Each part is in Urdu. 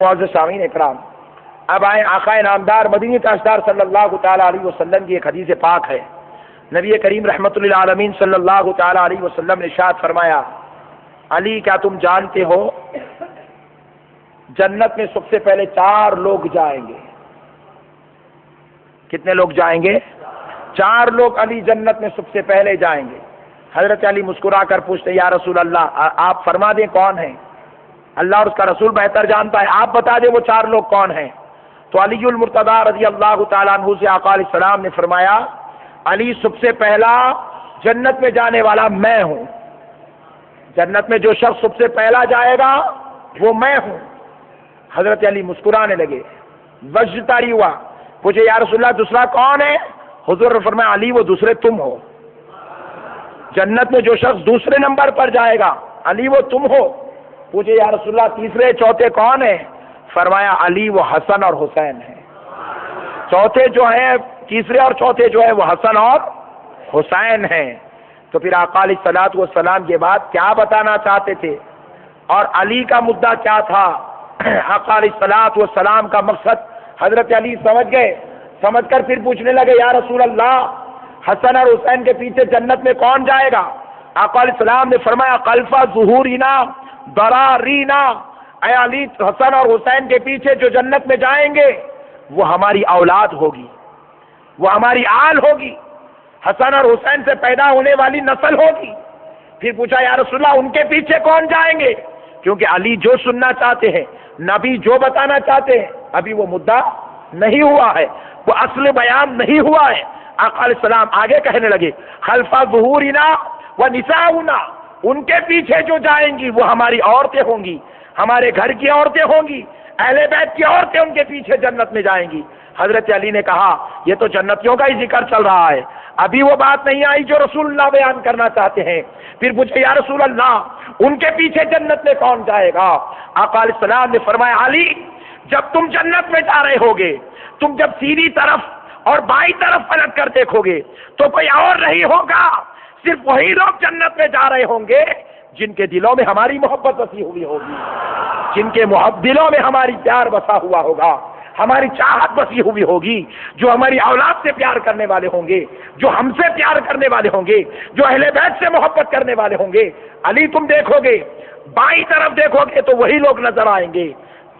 معزز سامعین اکرام، اب آئیں آقا نامدار مدینی تاجدار صلی اللہ تعالیٰ علیہ وسلم کی ایک حدیث پاک ہے۔ نبی کریم رحمت للعالمین صلی اللہ تعالیٰ علیہ وسلم نے ارشاد فرمایا، علی کیا تم جانتے ہو جنت میں سب سے پہلے 4 لوگ جائیں گے؟ کتنے لوگ جائیں گے؟ 4 لوگ علی جنت میں سب سے پہلے جائیں گے۔ حضرت علی مسکرا کر پوچھتے یا رسول اللہ آپ فرما دیں کون ہیں؟ اللہ اور اس کا رسول بہتر جانتا ہے، آپ بتا دیں وہ 4 لوگ کون ہیں۔ تو علی المرتضی رضی اللہ تعالیٰ عنہ سے آقا علیہ السلام نے فرمایا، علی سب سے پہلا جنت میں جانے والا میں ہوں۔ جنت میں جو شخص سب سے پہلا جائے گا وہ میں ہوں۔ حضرت علی مسکرانے لگے، وجد طاری ہوا، پوچھے یا رسول اللہ دوسرا کون ہے؟ حضور نے فرمایا علی وہ دوسرے تم ہو۔ جنت میں جو شخص دوسرے نمبر پر جائے گا علی وہ تم ہو۔ پوچھے یا رسول اللہ تیسرے چوتھے کون ہیں؟ فرمایا علی وہ حسن اور حسین ہیں۔ چوتھے جو ہیں، تیسرے اور چوتھے جو ہیں وہ حسن اور حسین ہیں۔ تو پھر آقا علیہ الصلوۃ والسلام کے بعد کیا بتانا چاہتے تھے اور علی کا مدعا کیا تھا؟ آقا علیہ الصلوۃ والسلام کا مقصد حضرت علی سمجھ گئے۔ سمجھ کر پھر پوچھنے لگے یا رسول اللہ حسن اور حسین کے پیچھے جنت میں کون جائے گا؟ آقا علیہ السلام نے فرمایا خلف ظہورنا برارینا، اے علی حسن اور حسین کے پیچھے جو جنت میں جائیں گے وہ ہماری اولاد ہوگی، وہ ہماری آل ہوگی، حسن اور حسین سے پیدا ہونے والی نسل ہوگی۔ پھر پوچھا یا رسول اللہ ان کے پیچھے کون جائیں گے؟ کیونکہ علی جو سننا چاہتے ہیں، نبی جو بتانا چاہتے ہیں، ابھی وہ مدعا نہیں ہوا ہے، وہ اصل بیان نہیں ہوا ہے۔ آقا علیہ السلام آگے کہنے لگے خلف ظہورنا و نساؤنا، ان کے پیچھے جو جائیں گی وہ ہماری عورتیں ہوں گی، ہمارے گھر کی عورتیں ہوں گی، اہل بیت کی عورتیں ان کے پیچھے جنت میں جائیں گی۔ حضرت علی نے کہا یہ تو جنتیوں کا ہی ذکر چل رہا ہے، ابھی وہ بات نہیں آئی جو رسول اللہ بیان کرنا چاہتے ہیں۔ پھر پوچھے یا رسول اللہ ان کے پیچھے جنت میں کون جائے گا؟ آقا علیہ السلام نے فرمایا علی جب تم جنت میں جا رہے ہوگے، تم جب سیدھی طرف اور بائیں طرف پلٹ کر دیکھو گے تو کوئی اور نہیں ہوگا، صرف وہی لوگ جنت میں جا رہے ہوں گے جن کے دلوں میں ہماری محبت بسی ہوئی ہوگی، جن کے دلوں میں ہماری پیار بسا ہوا ہوگا، ہماری چاہت بسی ہوئی ہوگی، جو ہماری اولاد سے پیار کرنے والے ہوں گے، جو ہم سے پیار کرنے والے ہوں گے، جو اہل بیت سے محبت کرنے والے ہوں گے۔ علی تم دیکھو گے، بائیں طرف دیکھو گے تو وہی لوگ نظر آئیں گے،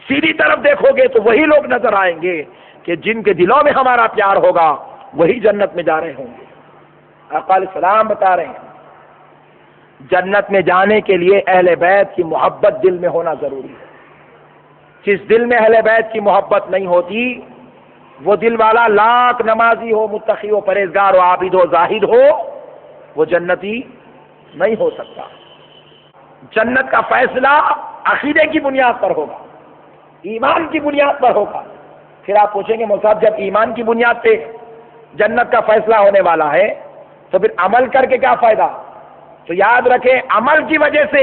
سیدھی طرف دیکھو گے تو وہی لوگ نظر آئیں گے کہ جن کے دلوں میں ہمارا پیار ہوگا وہی جنت میں جا رہے ہوں گے۔ آقا علیہ السلام بتا رہے ہیں جنت میں جانے کے لیے اہل بیت کی محبت دل میں ہونا ضروری ہے۔ جس دل میں اہل بیت کی محبت نہیں ہوتی وہ دل والا لاکھ نمازی ہو، متقی ہو، پرہیزگار ہو، عابد ہو، زاہد ہو، وہ جنتی نہیں ہو سکتا۔ جنت کا فیصلہ عقیدے کی بنیاد پر ہوگا، ایمان کی بنیاد پر ہوگا۔ پھر آپ پوچھیں گے مولوی صاحب جب ایمان کی بنیاد پہ جنت کا فیصلہ ہونے والا ہے تو پھر عمل کر کے کیا فائدہ؟ تو یاد رکھیں عمل کی وجہ سے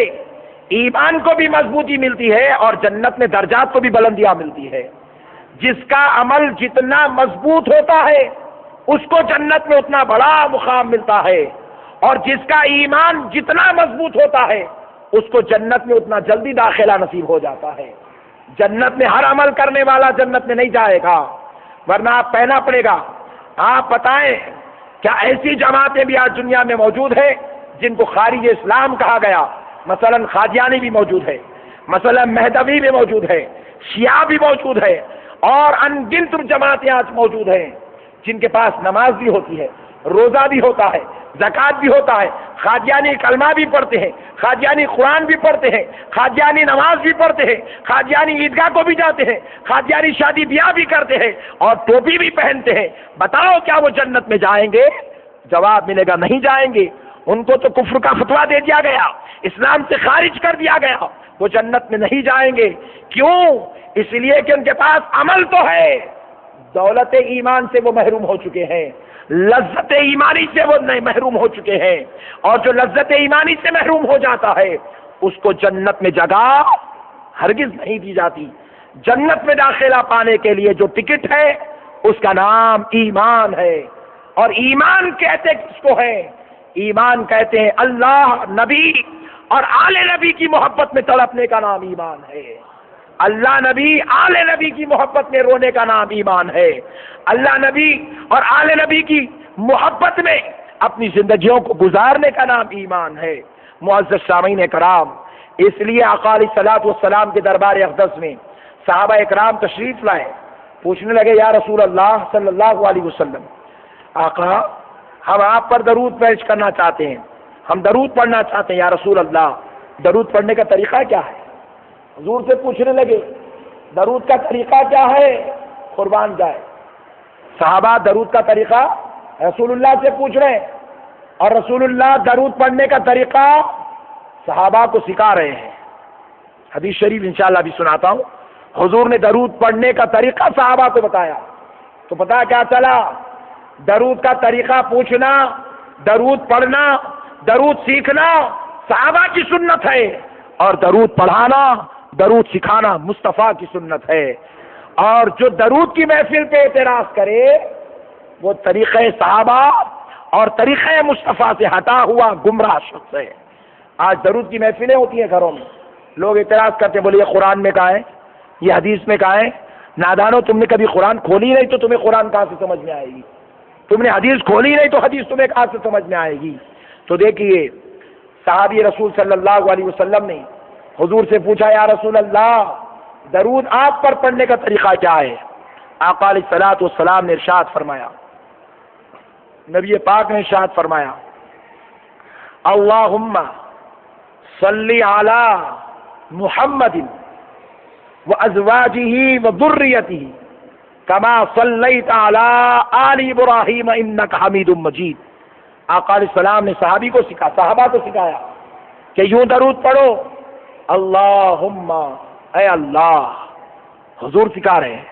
ایمان کو بھی مضبوطی ملتی ہے اور جنت میں درجات کو بھی بلندیاں ملتی ہے۔ جس کا عمل جتنا مضبوط ہوتا ہے اس کو جنت میں اتنا بڑا مقام ملتا ہے، اور جس کا ایمان جتنا مضبوط ہوتا ہے اس کو جنت میں اتنا جلدی داخلہ نصیب ہو جاتا ہے۔ جنت میں ہر عمل کرنے والا جنت میں نہیں جائے گا، ورنہ آپ کہنا پڑے گا۔ آپ بتائیں کیا ایسی جماعتیں بھی آج دنیا میں موجود ہیں جن کو خارج اسلام کہا گیا؟ مثلا قادیانی بھی موجود ہے، مثلا مہدوی بھی موجود ہے، شیعہ بھی موجود ہے، اور ان گنت جماعتیں آج موجود ہیں جن کے پاس نماز بھی ہوتی ہے، روزہ بھی ہوتا ہے، زکوٰۃ بھی ہوتا ہے، قادیانی کلمہ بھی پڑھتے ہیں، قادیانی قرآن بھی پڑھتے ہیں، قادیانی نماز بھی پڑھتے ہیں، قادیانی عیدگاہ کو بھی جاتے ہیں، قادیانی شادی بیاہ بھی کرتے ہیں اور ٹوپی بھی پہنتے ہیں۔ بتاؤ کیا وہ جنت میں جائیں گے؟ جواب ملے گا نہیں جائیں گے، ان کو تو کفر کا فتویٰ دے دیا گیا، اسلام سے خارج کر دیا گیا، وہ جنت میں نہیں جائیں گے۔ کیوں؟ اس لیے کہ ان کے پاس عمل تو ہے، دولت ایمان سے وہ محروم ہو چکے ہیں، لذت ایمانی سے وہ محروم ہو چکے ہیں، اور جو لذت ایمانی سے محروم ہو جاتا ہے اس کو جنت میں جگہ ہرگز نہیں دی جاتی۔ جنت میں داخلہ پانے کے لیے جو ٹکٹ ہے اس کا نام ایمان ہے، اور ایمان کہتے کس کو ہے؟ ایمان کہتے ہیں اللہ، نبی اور آل نبی کی محبت میں تڑپنے کا نام ایمان ہے۔ اللہ نبی آل نبی کی محبت میں رونے کا نام ایمان ہے، اللہ نبی اور آل نبی کی محبت میں اپنی زندگیوں کو گزارنے کا نام ایمان ہے۔ معزز سامعین کرام، اس لیے آقا علیہ الصلوۃ والسلام کے دربار اقدس میں صحابہ اکرام تشریف لائے، پوچھنے لگے یا رسول اللہ صلی اللہ علیہ وسلم، آقا ہم آپ پر درود پیش کرنا چاہتے ہیں، ہم درود پڑھنا چاہتے ہیں یا رسول اللہ، درود پڑھنے کا طریقہ کیا ہے؟ حضور سے پوچھنے لگے درود کا طریقہ کیا ہے؟ قربان جائے صحابہ درود کا طریقہ رسول اللہ سے پوچھ رہے ہیں، اور رسول اللہ درود پڑھنے کا طریقہ صحابہ کو سکھا رہے ہیں۔ حدیث شریف انشاءاللہ بھی سناتا ہوں، حضور نے درود پڑھنے کا طریقہ صحابہ کو بتایا، تو پتہ کیا چلا؟ درود کا طریقہ پوچھنا، درود پڑھنا، درود سیکھنا صحابہ کی سنت ہے، اور درود پڑھانا، درود سکھانا مصطفیٰ کی سنت ہے۔ اور جو درود کی محفل پہ اعتراض کرے وہ طریقہ صحابہ اور طریقہ مصطفیٰ سے ہٹا ہوا گمراہ شخص ہے۔ آج درود کی محفلیں ہوتی ہیں گھروں میں، لوگ اعتراض کرتے ہیں، بولے یہ قرآن میں کہاں ہے، یہ حدیث میں کہاں ہے؟ نادانو، تم نے کبھی قرآن کھولی نہیں تو تمہیں قرآن کہاں سے سمجھ میں آئے گی؟ تم نے حدیث کھولی نہیں تو حدیث تمہیں کہاں سے سمجھ میں آئے گی؟ تو دیکھیے صحابی رسول صلی اللہ علیہ وسلم نے حضور سے پوچھا یا رسول اللہ درود آپ پر پڑھنے کا طریقہ کیا ہے؟ آقا علیہ الصلوۃ والسلام نے ارشاد فرمایا، نبی پاک نے ارشاد فرمایا، اللہم صلی علی محمد وازواجہ وذریتہ کما صلیت علی آل ابراہیم انک حمید مجید۔ آقا علیہ السلام نے صحابی کو سکھا، صحابہ کو سکھایا کہ یوں درود پڑھو، اللہم، اے اللہ، حضور سکھا رہے ہیں،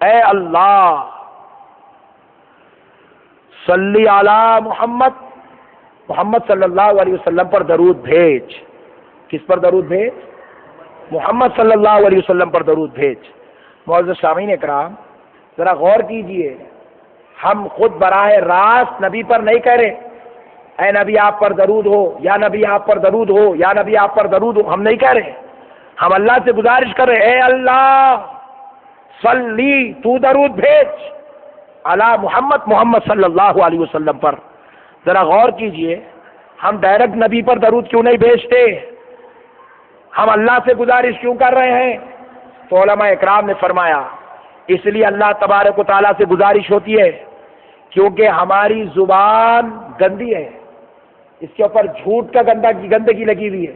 اے اللہ صلی علی محمد، محمد صلی اللہ علیہ وسلم پر درود بھیج۔ کس پر درود بھیج؟ محمد صلی اللہ علیہ وسلم پر درود بھیج۔ معزز سامعین اکرام، ذرا غور کیجئے، ہم خود براہ راست نبی پر نہیں کہہ رہے اے نبی آپ پر درود ہو، یا نبی آپ پر درود ہو، یا نبی آپ پر درود ہو، ہم نہیں کہہ رہے، ہم اللہ سے گزارش کر رہے اے اللہ صلی، تو درود بھیج علی محمد، محمد صلی اللہ علیہ وسلم پر۔ ذرا غور کیجئے، ہم ڈائریکٹ نبی پر درود کیوں نہیں بھیجتے؟ ہم اللہ سے گزارش کیوں کر رہے ہیں؟ تو علماء اکرام نے فرمایا اس لیے اللہ تبارک و تعالیٰ سے گزارش ہوتی ہے کیونکہ ہماری زبان گندی ہے، اس کے اوپر جھوٹ کا گندگی لگی ہوئی ہے،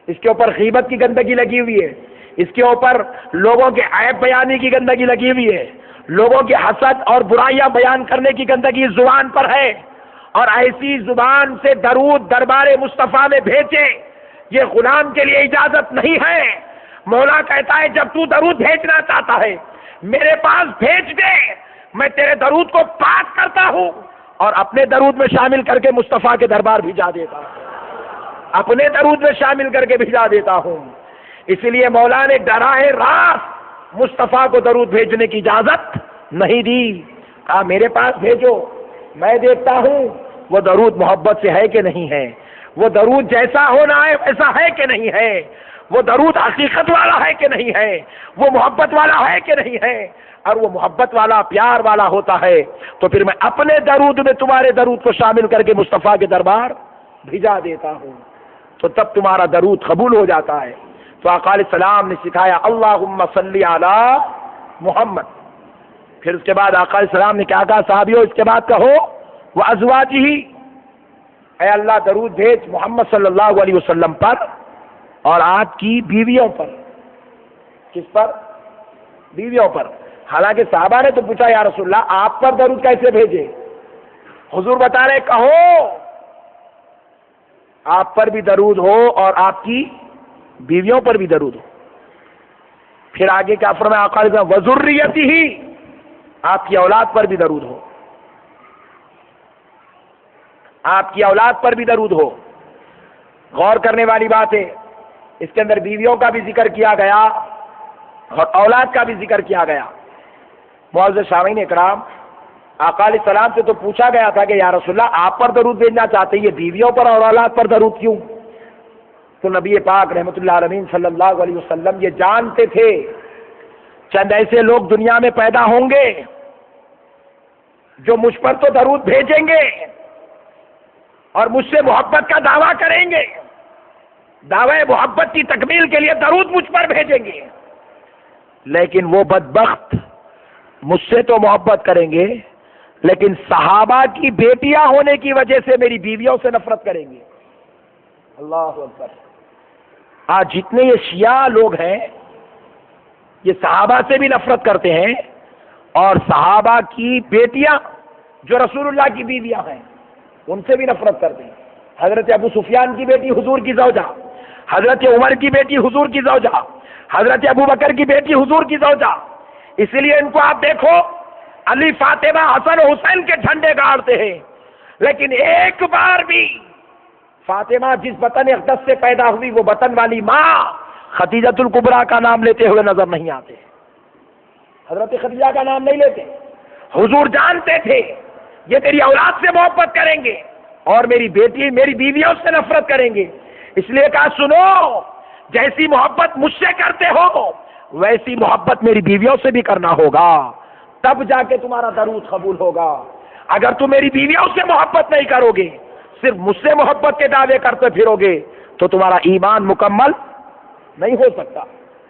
اس کے اوپر غیبت کی گندگی لگی ہوئی ہے، اس کے اوپر لوگوں کے عیب بیانی کی گندگی لگی ہوئی ہے، لوگوں کے حسد اور برائیاں بیان کرنے کی گندگی زبان پر ہے، اور ایسی زبان سے درود دربار مصطفیٰ میں بھیجے یہ غلام کے لیے اجازت نہیں ہے۔ مولا کہتا ہے جب تو درود بھیجنا چاہتا ہے میرے پاس بھیج دے، میں تیرے درود کو پاک کرتا ہوں اور اپنے درود میں شامل کر کے مصطفیٰ کے دربار بھیجا دیتا ہوں، اپنے درود میں شامل کر کے بھیجا دیتا ہوں۔ اس لیے مولا نے براہ راست مصطفیٰ کو درود بھیجنے کی اجازت نہیں دی، کہا میرے پاس بھیجو، میں دیکھتا ہوں وہ درود محبت سے ہے کہ نہیں ہے، وہ درود جیسا ہونا ہے ویسا ہے کہ نہیں ہے، وہ درود حقیقت والا ہے کہ نہیں ہے، وہ محبت والا ہے کہ نہیں ہے۔ اور وہ محبت والا، پیار والا ہوتا ہے تو پھر میں اپنے درود میں تمہارے درود کو شامل کر کے مصطفیٰ کے دربار بھیجا دیتا ہوں، تو تب تمہارا درود قبول ہو جاتا ہے۔ تو آقا علیہ السلام نے سکھایا اللہم صلی علی محمد۔ پھر اس کے بعد آقا علیہ السلام نے کیا کہا صحابیوں؟ اس کے بعد کہو وازواجہ، اے اللہ درود بھیج محمد صلی اللہ علیہ وسلم پر اور آپ کی بیویوں پر۔ کس پر؟ بیویوں پر۔ حالانکہ صحابہ نے تو پوچھا یا رسول اللہ آپ پر درود کیسے بھیجے؟ حضور بتا رہے کہو آپ پر بھی درود ہو اور آپ کی بیویوں پر بھی درود ہو۔ پھر آگے کیا فرمایا آقا علیہ السلام؟ وذریتہ، آپ کی اولاد پر بھی درود ہو، آپ کی اولاد پر بھی درود ہو۔ غور کرنے والی بات ہے، اس کے اندر بیویوں کا بھی ذکر کیا گیا اور اولاد کا بھی ذکر کیا گیا۔ معزز سامعین اکرام، آقا علیہ السلام سے تو پوچھا گیا تھا کہ یا رسول اللہ آپ پر درود بھیجنا چاہتے ہیں، یہ بیویوں پر اور اولاد پر درود کیوں؟ تو نبی پاک رحمۃ اللہ علیہ صلی اللہ علیہ وسلم یہ جانتے تھے چند ایسے لوگ دنیا میں پیدا ہوں گے جو مجھ پر تو درود بھیجیں گے اور مجھ سے محبت کا دعویٰ کریں گے، دعوی محبت کی تکمیل کے لیے درود مجھ پر بھیجیں گے، لیکن وہ بدبخت مجھ سے تو محبت کریں گے لیکن صحابہ کی بیٹیاں ہونے کی وجہ سے میری بیویوں سے نفرت کریں گے۔ اللہ اکبر۔ آج جتنے یہ شیعہ لوگ ہیں یہ صحابہ سے بھی نفرت کرتے ہیں اور صحابہ کی بیٹیاں جو رسول اللہ کی بیویاں ہیں ان سے بھی نفرت کرتے ہیں۔ حضرت ابو سفیان کی بیٹی حضور کی زوجہ، حضرت عمر کی بیٹی حضور کی زوجہ، حضرت ابو بکر کی بیٹی حضور کی زوجہ۔ اسی لیے ان کو آپ دیکھو علی، فاطمہ، حسن و حسین کے جھنڈے گاڑتے ہیں، لیکن ایک بار بھی فاطمہ جس وطن اقدس سے پیدا ہوئی وہ وطن والی ماں خدیجۃ الکبریٰ کا نام لیتے ہوئے نظر نہیں آتے، حضرت خدیجہ کا نام نہیں لیتے۔ حضور جانتے تھے یہ تیری اولاد سے محبت کریں گے اور میری بیٹی میری بیویوں سے نفرت کریں گے، اس لیے کہا سنو، جیسی محبت مجھ سے کرتے ہو ویسی محبت میری بیویوں سے بھی کرنا ہوگا، تب جا کے تمہارا درود قبول ہوگا۔ اگر تم میری بیویوں سے محبت نہیں کرو گے، صرف مجھ سے محبت کے دعوے کرتے پھرو گے تو تمہارا ایمان مکمل نہیں ہو سکتا،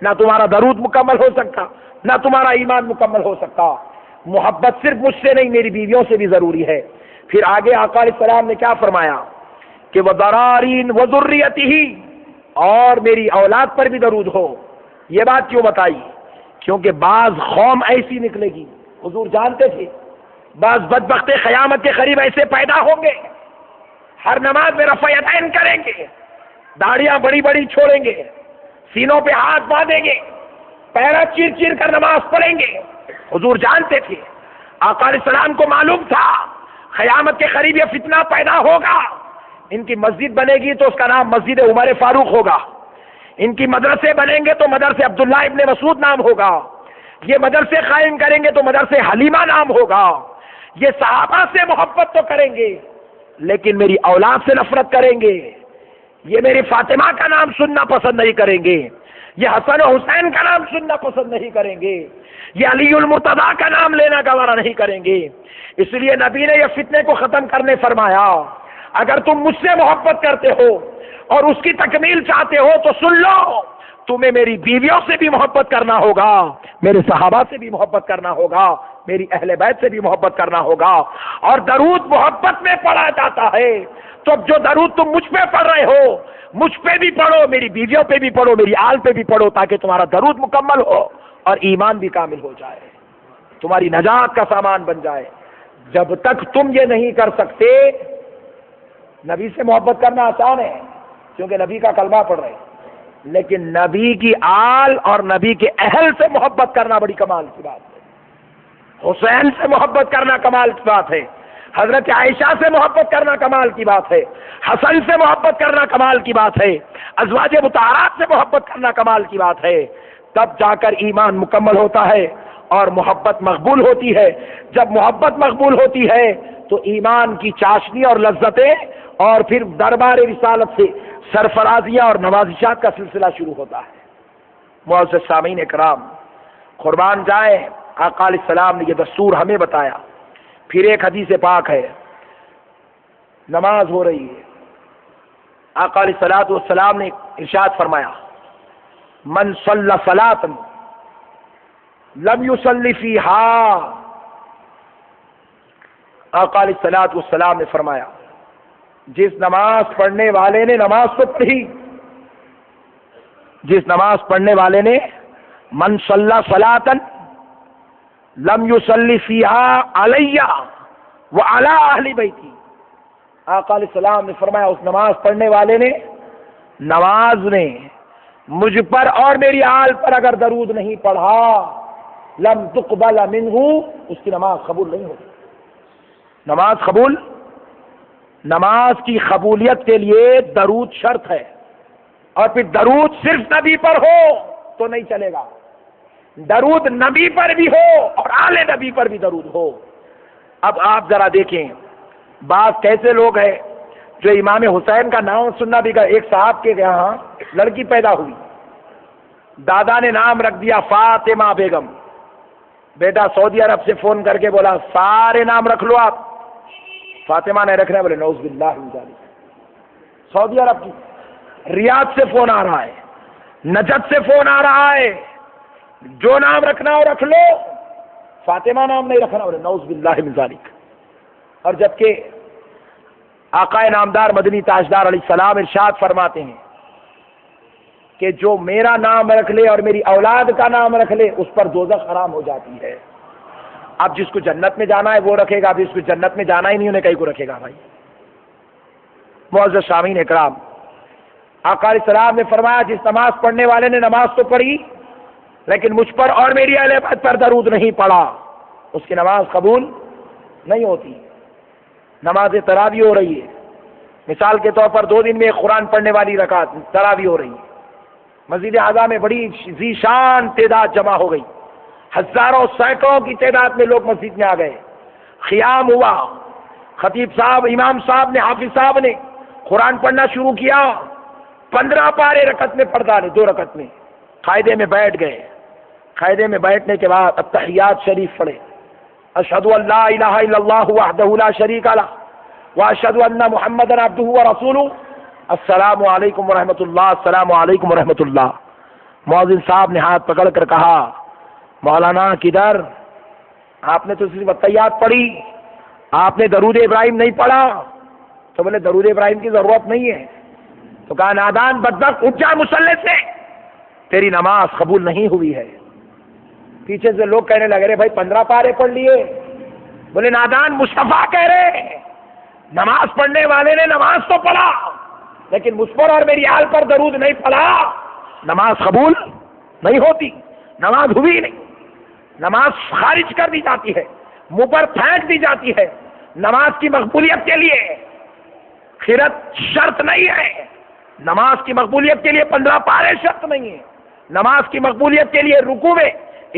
نہ تمہارا درود مکمل ہو سکتا، نہ تمہارا ایمان مکمل ہو سکتا۔ محبت صرف مجھ سے نہیں میری بیویوں سے بھی ضروری ہے۔ پھر آگے آقا علیہ السلام نے کیا فرمایا کہ وَذَرَارِن وَذُرِّيَّتِهِ، اور میری اولاد پر بھی درود ہو۔ یہ بات کیوں بتائی؟ کیونکہ بعض قوم ایسی نکلے گی، حضور جانتے تھے بعض بدبخت قیامت کے قریب ایسے پیدا ہوں گے، ہر نماز میں رفع یدین کریں گے، داڑیاں بڑی بڑی چھوڑیں گے، سینوں پہ ہاتھ باندھیں گے، پیرا چیر چیر کر نماز پڑھیں گے۔ حضور جانتے تھے، آقا علیہ السلام کو معلوم تھا قیامت کے قریب یہ فتنہ پیدا ہوگا، ان کی مسجد بنے گی تو اس کا نام مسجد عمر فاروق ہوگا، ان کی مدرسے بنیں گے تو مدرسے عبداللہ ابن مسعود نام ہوگا، یہ مدرسے قائم کریں گے تو مدرسے حلیمہ نام ہوگا۔ یہ صحابہ سے محبت تو کریں گے لیکن میری اولاد سے نفرت کریں گے، یہ میری فاطمہ کا نام سننا پسند نہیں کریں گے، یہ حسن و حسین کا نام سننا پسند نہیں کریں گے، یہ علی المرتضیٰ کا نام لینا گوارا نہیں کریں گے۔ اس لیے نبی نے یہ فتنے کو ختم کرنے فرمایا، اگر تم مجھ سے محبت کرتے ہو اور اس کی تکمیل چاہتے ہو تو سن لو، تمہیں میری بیویوں سے بھی محبت کرنا ہوگا، میرے صحابہ سے بھی محبت کرنا ہوگا، میری اہل بیت سے بھی محبت کرنا ہوگا۔ اور درود محبت میں پڑھا جاتا ہے، تو جو درود تم مجھ پہ پڑھ رہے ہو مجھ پہ بھی پڑھو، میری بیویوں پہ بھی پڑھو، میری آل پہ بھی پڑھو، تاکہ تمہارا درود مکمل ہو اور ایمان بھی کامل ہو جائے، تمہاری نجات کا سامان بن جائے۔ جب تک تم یہ نہیں کر سکتے، نبی سے محبت کرنا آسان ہے کیونکہ نبی کا کلمہ پڑھ رہے ہیں، لیکن نبی کی آل اور نبی کے اہل سے محبت کرنا بڑی کمال کی بات ہے۔ حسین سے محبت کرنا کمال کی بات ہے، حضرت عائشہ سے محبت کرنا کمال کی بات ہے، حسن سے محبت کرنا کمال کی بات ہے، ازواج مطہرات سے محبت کرنا کمال کی بات ہے۔ تب جا کر ایمان مکمل ہوتا ہے اور محبت مقبول ہوتی ہے۔ جب محبت مقبول ہوتی ہے تو ایمان کی چاشنی اور لذتیں اور پھر دربار رسالت سے سرفرازیاں اور نوازشات کا سلسلہ شروع ہوتا ہے۔ معزز سامعین اکرام، قربان جائیں، آقا علیہ السلام نے یہ دستور ہمیں بتایا۔ پھر ایک حدیث پاک ہے، نماز ہو رہی ہے، آقا علیہ السلام نے ارشاد فرمایا من صلی صلاۃ لم یصلی فیہا، آقا علیہ السلام نے فرمایا جس نماز پڑھنے والے نے نماز تو پڑھی، جس نماز پڑھنے والے نے من صلی صلاۃ لم یصلی فیہا علی وعلی اہل بیتی، آقا علیہ السلام نے فرمایا اس نماز پڑھنے والے نے نماز میں مجھ پر اور میری آل پر اگر درود نہیں پڑھا لم تقبل منہ، اس کی نماز قبول نہیں ہوگی۔ نماز قبول، نماز کی قبولیت کے لیے درود شرط ہے، اور پھر درود صرف نبی پر ہو تو نہیں چلے گا، درود نبی پر بھی ہو اور آل نبی پر بھی درود ہو۔ اب آپ ذرا دیکھیں بعض کیسے لوگ ہیں جو امام حسین کا نام سننا بھی گا. ایک صاحب کے یہاں لڑکی پیدا ہوئی, دادا نے نام رکھ دیا فاطمہ بیگم. بیٹا سعودی عرب سے فون کر کے بولا سارے نام رکھ لو آپ. فاطمہ نے رکھنا, بولے نعوذ باللہ من ذالک. سعودی عرب کی ریاض سے فون آ رہا ہے, نجد سے فون آ رہا ہے, جو نام رکھنا ہو رکھ لو, فاطمہ نام نہیں رکھنا, بولے نعوذ باللہ من ذالک. اور جبکہ آقا نامدار مدنی تاجدار علیہ السلام ارشاد فرماتے ہیں کہ جو میرا نام رکھ لے اور میری اولاد کا نام رکھ لے اس پر دوزخ حرام ہو جاتی ہے. اب جس کو جنت میں جانا ہے وہ رکھے گا, اب جس کو جنت میں جانا ہی نہیں انہیں کہیں کو رکھے گا. بھائی معزز سامعین اکرام, آقا علیہ السلام نے فرمایا جس نماز پڑھنے والے نے نماز تو پڑھی لیکن مجھ پر اور میری اہل بیت پر درود نہیں پڑھا, اس کی نماز قبول نہیں ہوتی. نماز تراویح ہو رہی ہے, مثال کے طور پر 2 دن میں ایک قرآن پڑھنے والی رکعت تراویح ہو رہی ہے, مسجد اعظم میں بڑی ذیشان تعداد جمع ہو گئی, ہزاروں سینکڑوں کی تعداد میں لوگ مسجد میں آ گئے. قیام ہوا, خطیب صاحب, امام صاحب نے, حافظ صاحب نے قرآن پڑھنا شروع کیا. 15 پارے رکعت میں پڑھ ڈالے, 2 رکعت میں. قاعدے میں بیٹھ گئے. قاعدے میں بیٹھنے کے بعد التحیات شریف پڑھے, اشہد ان لا الہ الا اللہ وحدہ لا شریک لہ واشہد ان محمدا عبدہ ورسولہ, السلام علیکم ورحمۃ اللہ, السلام علیکم ورحمۃ اللہ. مؤذن صاحب نے ہاتھ پکڑ کر کہا مولانا کدھر, آپ نے تو صرف التحیات پڑھی, آپ نے درود ابراہیم نہیں پڑھا. تو بولے درود ابراہیم کی ضرورت نہیں ہے. تو کہا نادان بدبخت اٹھ جا مصلی سے, تیری نماز قبول نہیں ہوئی ہے. پیچھے سے لوگ کہنے لگے رہے بھائی 15 پارے پڑھ لیے. بولے نادان مصطفیٰ کہہ رہے نماز پڑھنے والے نے نماز تو پڑھا لیکن مجھ پر اور میری آل پر درود نہیں پڑھا, نماز قبول نہیں ہوتی, نماز ہوئی نہیں. نماز خارج کر دی جاتی ہے, منہ پر پھینک دی جاتی ہے. نماز کی مقبولیت کے لیے خیرت شرط نہیں ہے, نماز کی مقبولیت کے لیے 15 پارے شرط نہیں ہے. نماز کی مقبولیت کے لیے رکوع میں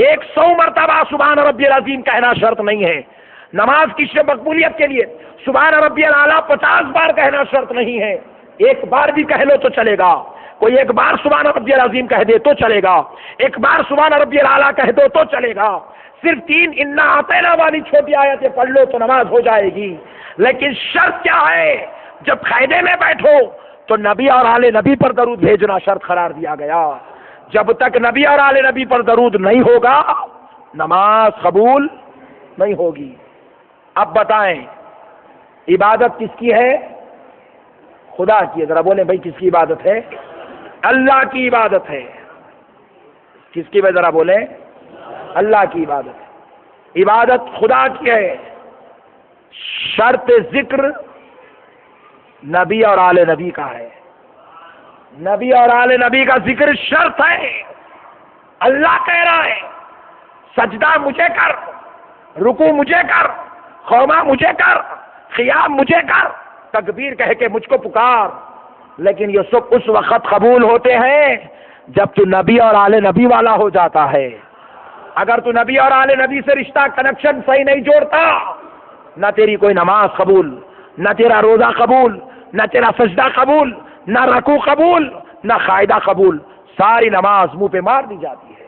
100 مرتبہ سبحان ربی العظیم کہنا شرط نہیں ہے. نماز کی مقبولیت کے لیے سبحان ربی الاعلیٰ 50 بار کہنا شرط نہیں ہے. ایک بار بھی کہہ لو تو چلے گا. کوئی ایک بار سبحان ربی العظیم کہہ دے تو چلے گا, ایک بار سبحان ربی الاعلیٰ کہہ دو تو چلے گا. صرف 3 انا اعطینا والی چھوٹی آیتیں پڑھ لو تو نماز ہو جائے گی. لیکن شرط کیا ہے, جب قاعدے میں بیٹھو تو نبی اور آل نبی پر درود بھیجنا شرط قرار دیا گیا. جب تک نبی اور آل نبی پر درود نہیں ہوگا نماز قبول نہیں ہوگی. اب بتائیں عبادت کس کی ہے؟ خدا کی ہے. ذرا بولیں بھائی کس کی عبادت ہے؟ اللہ کی عبادت ہے. کس کی؟ ذرا بولیں اللہ کی عبادت ہے. عبادت خدا کی ہے. شرط ذکر نبی اور آل نبی کا ہے. نبی اور آل نبی کا ذکر شرط ہے. اللہ کہہ رہا ہے سجدہ مجھے کر, رکوع مجھے کر, قومہ مجھے کر, قیام مجھے کر, تکبیر کہہ کے مجھ کو پکار. لیکن یہ سب اس وقت قبول ہوتے ہیں جب تو نبی اور آل نبی والا ہو جاتا ہے. اگر تو نبی اور آل نبی سے رشتہ کنیکشن صحیح نہیں جوڑتا, نہ تیری کوئی نماز قبول, نہ تیرا روزہ قبول, نہ تیرا سجدہ قبول, نہ رکوع قبول, نہ قاعدہ قبول. ساری نماز منہ پہ مار دی جاتی ہے.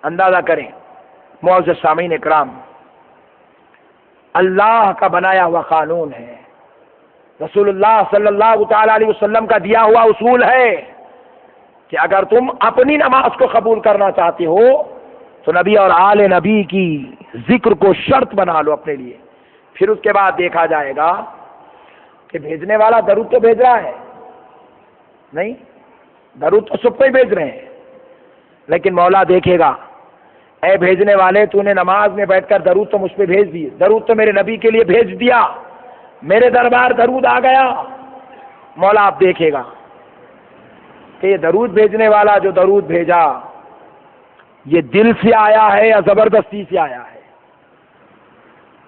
اندازہ کریں معزز سامعین اکرام, اللہ کا بنایا ہوا قانون ہے, رسول اللہ صلی اللہ تعالی علیہ وسلم کا دیا ہوا اصول ہے کہ اگر تم اپنی نماز کو قبول کرنا چاہتے ہو تو نبی اور آل نبی کی ذکر کو شرط بنا لو اپنے لیے. پھر اس کے بعد دیکھا جائے گا کہ بھیجنے والا درود تو بھیج رہا ہے, نہیں درود تو سب کو ہی بھیج رہے ہیں, لیکن مولا دیکھے گا اے بھیجنے والے تو نے نماز میں بیٹھ کر درود تو مجھ پہ بھیج دیے, درود تو میرے نبی کے لیے بھیج دیا, میرے دربار درود آ گیا. مولا آپ دیکھے گا کہ یہ درود بھیجنے والا جو درود بھیجا یہ دل سے آیا ہے یا زبردستی سے آیا ہے,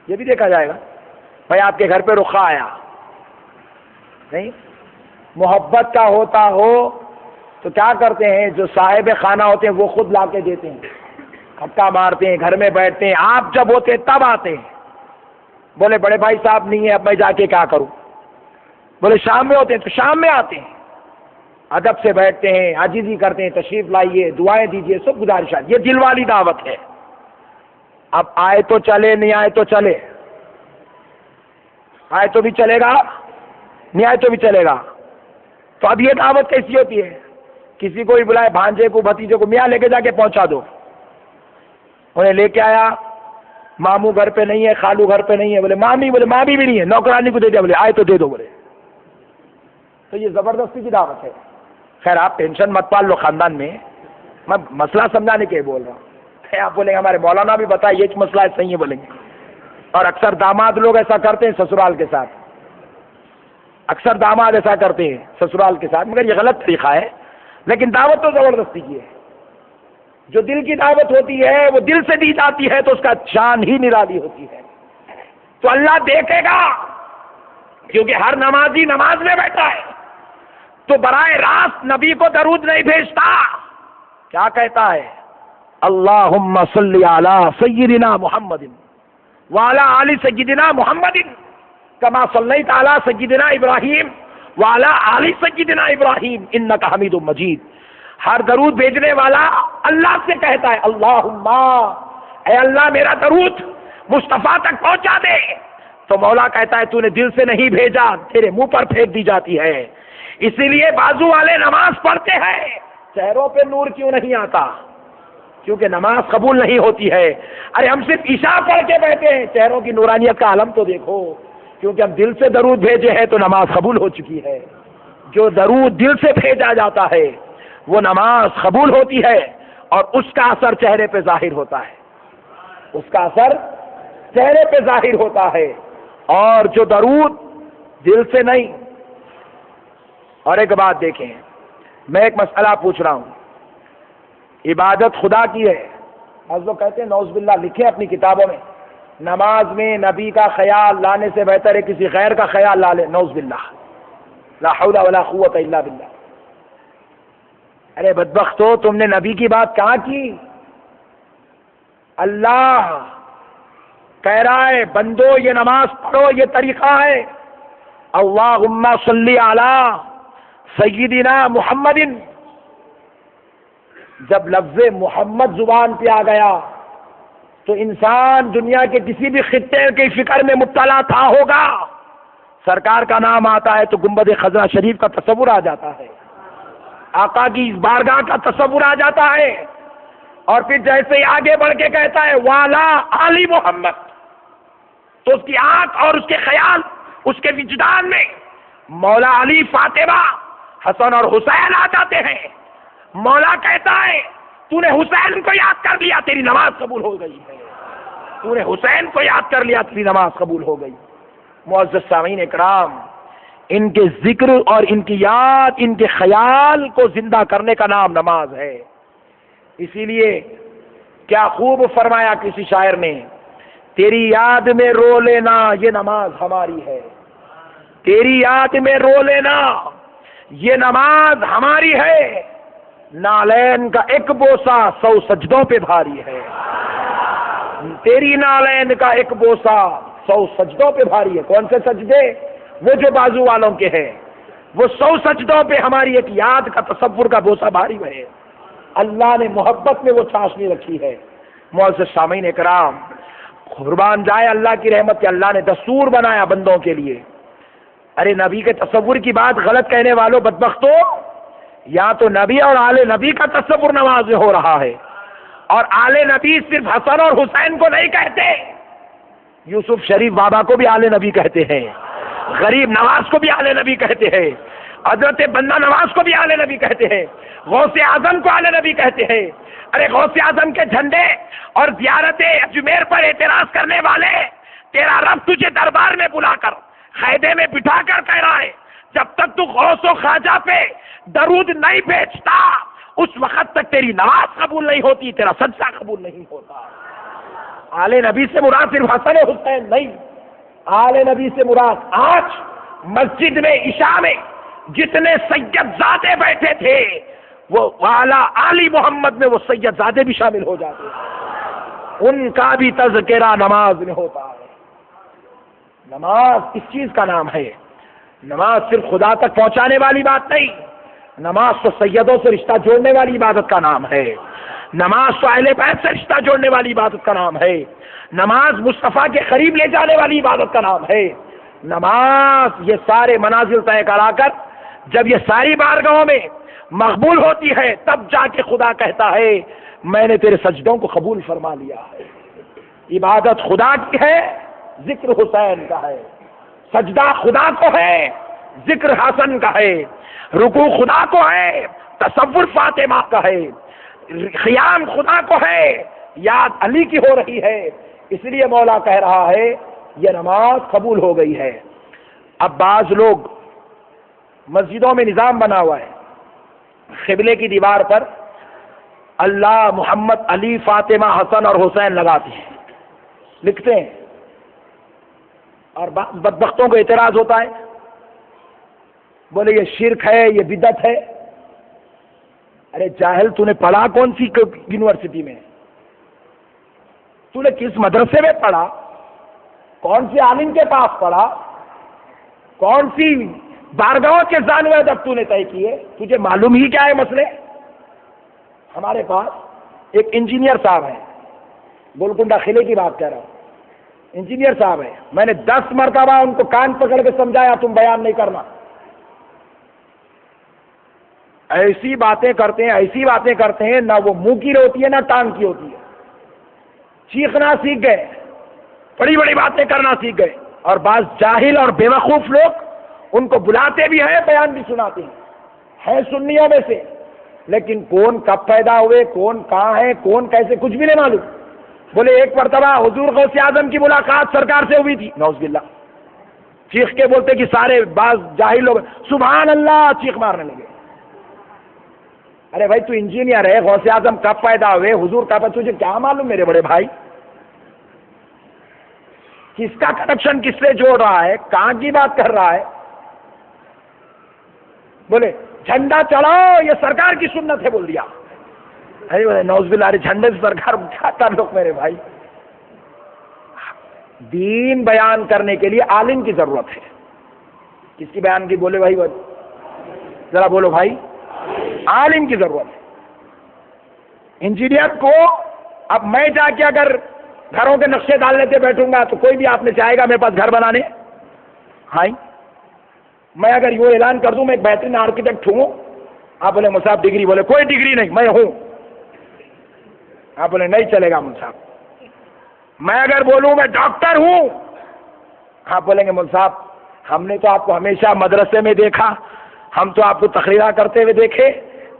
یہ بھی دیکھا جائے گا. بھائی آپ کے گھر پہ رخا آیا, نہیں محبت کا ہوتا ہو تو کیا کرتے ہیں, جو صاحب خانہ ہوتے ہیں وہ خود لا کے دیتے ہیں, کھٹکا مارتے ہیں, گھر میں بیٹھتے ہیں. آپ جب ہوتے تب آتے ہیں, بولے بڑے بھائی صاحب نہیں ہے اب میں جا کے کیا کروں. بولے شام میں ہوتے ہیں، تو شام میں آتے ہیں، ادب سے بیٹھتے ہیں، عاجزی کرتے ہیں، تشریف لائیے، دعائیں دیجیے، سب گزارشات، یہ دل والی دعوت ہے۔ اب آئے تو چلے، نہیں آئے تو چلے، آئے تو بھی چلے گا، نہیں آئے تو بھی چلے گا۔ تو اب یہ دعوت کیسی ہوتی ہے؟ کسی کو بھی بلائے، بھانجے کو، بھتیجے کو، میاں لے کے جا کے پہنچا دو، انہیں لے کے آیا، ماموں گھر پہ نہیں ہے، خالو گھر پہ نہیں ہے، بولے مامی، بولے مامی بھی نہیں ہے، نوکرانی کو دے دیا، بولے آئے تو دے دو، بولے تو یہ زبردستی کی دعوت ہے۔ خیر آپ ٹینشن مت پال لو خاندان میں، میں مسئلہ سمجھانے کے بول رہا ہوں۔ آپ بولیں گے ہمارے مولانا بھی بتائے یہ مسئلہ ہے، صحیح ہے بولیں گے، اور اکثر داماد لوگ ایسا کرتے ہیں سسرال کے ساتھ، اکثر داماد ایسا کرتے ہیں سسرال کے ساتھ، مگر یہ غلط طریقہ ہے، لیکن دعوت تو زبردستی کی ہے۔ جو دل کی دعوت ہوتی ہے وہ دل سے دی جاتی ہے تو اس کا شان ہی نرالی ہوتی ہے، تو اللہ دیکھے گا، کیونکہ ہر نمازی نماز میں بیٹھا ہے تو براہ راست نبی کو درود نہیں بھیجتا، کیا کہتا ہے؟ اللہم صلی علی سیدنا محمد وعلی آل سیدنا محمد کما صلیت علی سیدنا ابراہیم وعلی آل سیدنا ابراہیم انک حمید مجید۔ ہر درود بھیجنے والا اللہ سے کہتا ہے اللہم، اے اللہ میرا درود مصطفیٰ تک پہنچا دے، تو مولا کہتا ہے تو نے دل سے نہیں بھیجا، تیرے منہ پر پھینک دی جاتی ہے۔ اسی لیے بازو والے نماز پڑھتے ہیں، چہروں پہ نور کیوں نہیں آتا؟ کیونکہ نماز قبول نہیں ہوتی ہے۔ ارے ہم صرف عشاء پڑھ کے بیٹھے ہیں، چہروں کی نورانیت کا عالم تو دیکھو، کیونکہ ہم دل سے درود بھیجے ہیں تو نماز قبول ہو چکی ہے۔ جو درود دل سے بھیجا جاتا ہے وہ نماز قبول ہوتی ہے، اور اس کا اثر چہرے پہ ظاہر ہوتا ہے، اس کا اثر چہرے پہ ظاہر ہوتا ہے، اور جو درود دل سے نہیں۔ اور ایک بات دیکھیں، میں ایک مسئلہ پوچھ رہا ہوں، عبادت خدا کی ہے، بعض لوگ کہتے ہیں نعوذ باللہ، لکھیں اپنی کتابوں میں نماز میں نبی کا خیال لانے سے بہتر ہے کسی غیر کا خیال لا لے، نعوذ باللہ، لا حول ولا قوت الا باللہ۔ ارے بدبختو، تم نے نبی کی بات کہاں کی؟ اللہ کہہ رہا ہے بندو یہ نماز پڑھو، یہ طریقہ ہے، اللہم صلی علی سیدنا محمد۔ جب لفظ محمد زبان پہ آ گیا تو انسان دنیا کے کسی بھی خطے کی فکر میں مبتلا تھا ہوگا، سرکار کا نام آتا ہے تو گنبد خضرا شریف کا تصور آ جاتا ہے، آقا کی اس بارگاہ کا تصور آ جاتا ہے، اور پھر جیسے ہی آگے بڑھ کے کہتا ہے والا آل محمد، تو اس کی آنکھ اور اس کے خیال، اس کے وجدان میں مولا علی، فاطمہ، حسن اور حسین آ جاتے ہیں۔ مولا کہتا ہے تو نے حسین کو یاد کر لیا، تیری نماز قبول ہو گئی ہے، تو نے حسین کو یاد کر لیا، تیری نماز قبول ہو گئی۔ معزز سامعین اکرام، ان کے ذکر اور ان کی یاد، ان کے خیال کو زندہ کرنے کا نام نماز ہے۔ اسی لیے کیا خوب فرمایا کسی شاعر نے، تیری یاد میں رو لینا یہ نماز ہماری ہے، تیری یاد میں رو لینا یہ نماز ہماری ہے، نالین کا ایک بوسہ 100 سجدوں پہ بھاری ہے، تیری نالین کا ایک بوسہ 100 سجدوں پہ بھاری ہے۔ کون سے سجدے؟ وہ جو بازو والوں کے ہیں، وہ 100 سجدوں پہ ہماری ایک یاد کا، تصور کا بوسہ بھاری ہے۔ اللہ نے محبت میں وہ چاشنی رکھی ہے۔ معزز سامعین اکرام، قربان جائے اللہ کی رحمت کہ اللہ نے دستور بنایا بندوں کے لیے۔ ارے نبی کے تصور کی بات غلط کہنے والوں بدبختوں، یا تو نبی اور آل نبی کا تصور نماز میں ہو رہا ہے، اور آل نبی صرف حسن اور حسین کو نہیں کہتے، یوسف شریف بابا کو بھی آل نبی کہتے ہیں، غریب نواز کو بھی آل نبی کہتے ہیں، حضرت بندہ نواز کو بھی آل نبی کہتے ہیں، غوث اعظم کو آل نبی کہتے ہیں۔ ارے غوث اعظم کے جھنڈے اور زیارت اجمیر پر اعتراض کرنے والے، تیرا رب تجھے دربار میں بلا کر قیدے میں بٹھا کر کہہ رہا ہے جب تک تو غوث و خواجہ پہ درود نہیں بھیجتا اس وقت تک تیری نماز قبول نہیں ہوتی، تیرا سجدہ قبول نہیں ہوتا۔ آل نبی سے مراد صرف حسن حسین نہیں، آل نبی سے مراد آج مسجد میں عشاء میں جتنے سید زادے بیٹھے تھے وہ والا آل محمد میں وہ سید زادے بھی شامل ہو جاتے ہیں، ان کا بھی تذکرہ نماز میں ہوتا ہے۔ نماز اس چیز کا نام ہے۔ نماز صرف خدا تک پہنچانے والی بات نہیں، نماز تو سیدوں سے رشتہ جوڑنے والی عبادت کا نام ہے، نماز تو اہل بیت سے رشتہ جوڑنے والی عبادت کا نام ہے، نماز مصطفیٰ کے قریب لے جانے والی عبادت کا نام ہے۔ نماز یہ سارے منازل طے کرا کر جب یہ ساری بارگاہوں میں مقبول ہوتی ہے تب جا کے خدا کہتا ہے میں نے تیرے سجدوں کو قبول فرما لیا ہے۔ عبادت خدا کی ہے، ذکر حسین کا ہے، سجدہ خدا کو ہے، ذکر حسن کا ہے، رکوع خدا کو ہے، تصور فاطمہ کا ہے، قیام خدا کو ہے، یاد علی کی ہو رہی ہے۔ اس لیے مولا کہہ رہا ہے یہ نماز قبول ہو گئی ہے۔ اب بعض لوگ مسجدوں میں نظام بنا ہوا ہے، قبلے کی دیوار پر اللہ، محمد، علی، فاطمہ، حسن اور حسین لگاتے ہیں، لکھتے ہیں، اور بعض بدبختوں کو اعتراض ہوتا ہے، بولے یہ شرک ہے، یہ بدعت ہے۔ ارے جاہل، تو نے پڑھا کون سی یونیورسٹی میں؟ تو نے کس مدرسے میں پڑھا؟ کون سی عالم کے پاس پڑھا؟ کون سی بارگاہوں کے زانوے ادب تو نے طے کیے؟ تجھے معلوم ہی کیا ہے مسئلے؟ ہمارے پاس ایک انجینئر صاحب ہیں، گولکنڈہ قلعے کی بات کہہ رہا ہوں، انجینئر صاحب ہیں، میں نے 10 مرتبہ ان کو کان پکڑ کے سمجھایا تم بیان نہیں کرنا، ایسی باتیں کرتے ہیں نہ وہ منہ کی ہوتی ہے نہ ٹانگ کی ہوتی ہے، چیخنا سیکھ گئے، بڑی بڑی باتیں کرنا سیکھ گئے، اور بعض جاہل اور بے وقوف لوگ ان کو بلاتے بھی ہیں، بیان بھی سناتے ہیں سنیوں میں سے، لیکن کون کب پیدا ہوئے، کون کہاں ہے، کون کیسے، کچھ بھی نہیں معلوم۔ بولے ایک مرتبہ حضور غوث اعظم کی ملاقات سرکار سے ہوئی تھی، نعوذ باللہ، چیخ کے بولتے کہ سارے بعض جاہل لوگ سبحان اللہ چیخ مارنے لگے۔ ارے بھائی تو انجینئر ہے، غوث اعظم کب پیدا ہوئے، حضور کب، تجھے کیا معلوم میرے بڑے بھائی؟ کس کا کنیکشن کس سے جوڑ رہا ہے، کہاں کی بات کر رہا ہے؟ بولے جھنڈا چڑھاؤ یہ سرکار کی سنت ہے، بول دیا۔ ارے نعوذ باللہ، ارے جھنڈے سے سرکار کیا تعلق میرے بھائی؟ دین بیان کرنے کے لیے عالم کی ضرورت ہے۔ کس کی بیان کی؟ بولے بھائی، ذرا بولو بھائی، عالم کی ضرورت ہے۔ انجینئر کو اب میں جا کے اگر گھروں کے نقشے ڈالنے سے بیٹھوں گا تو کوئی بھی آپ نے چاہے گا میرے پاس گھر بنانے؟ ہاں، میں اگر یہ اعلان کر دوں میں ایک بہترین آرکیٹیکٹ ہوں، آپ بولے مصعب ڈگری، بولے کوئی ڈگری نہیں، میں ہوں، آپ بولے نہیں چلے گا مصعب۔ میں اگر بولوں میں ڈاکٹر ہوں، آپ بولیں گے مصعب ہم نے تو آپ کو ہمیشہ مدرسے میں دیکھا، ہم تو آپ کو تقریرا کرتے ہوئے دیکھے،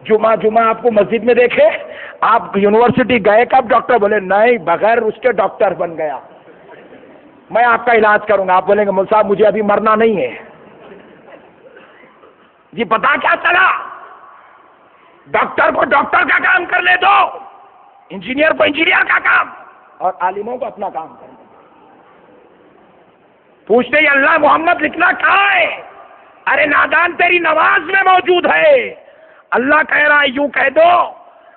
جمعہ آپ کو مسجد میں دیکھے، آپ یونیورسٹی گئے کب ڈاکٹر؟ بولے نہیں، بغیر اس کے ڈاکٹر بن گیا، میں آپ کا علاج کروں گا۔ آپ بولیں گے مصعب مجھے ابھی مرنا نہیں ہے۔ جی پتا کیا چلا؟ ڈاکٹر کو ڈاکٹر کا کام کرنے دو، انجینئر کو انجینئر کا کام، اور عالموں کو اپنا کام کرنے دو۔ پوچھتے ہی اللہ محمد لکھنا کہاں ہے؟ ارے نادان تیری نماز میں موجود ہے۔ اللہ کہہ رہا ہے یوں کہہ دو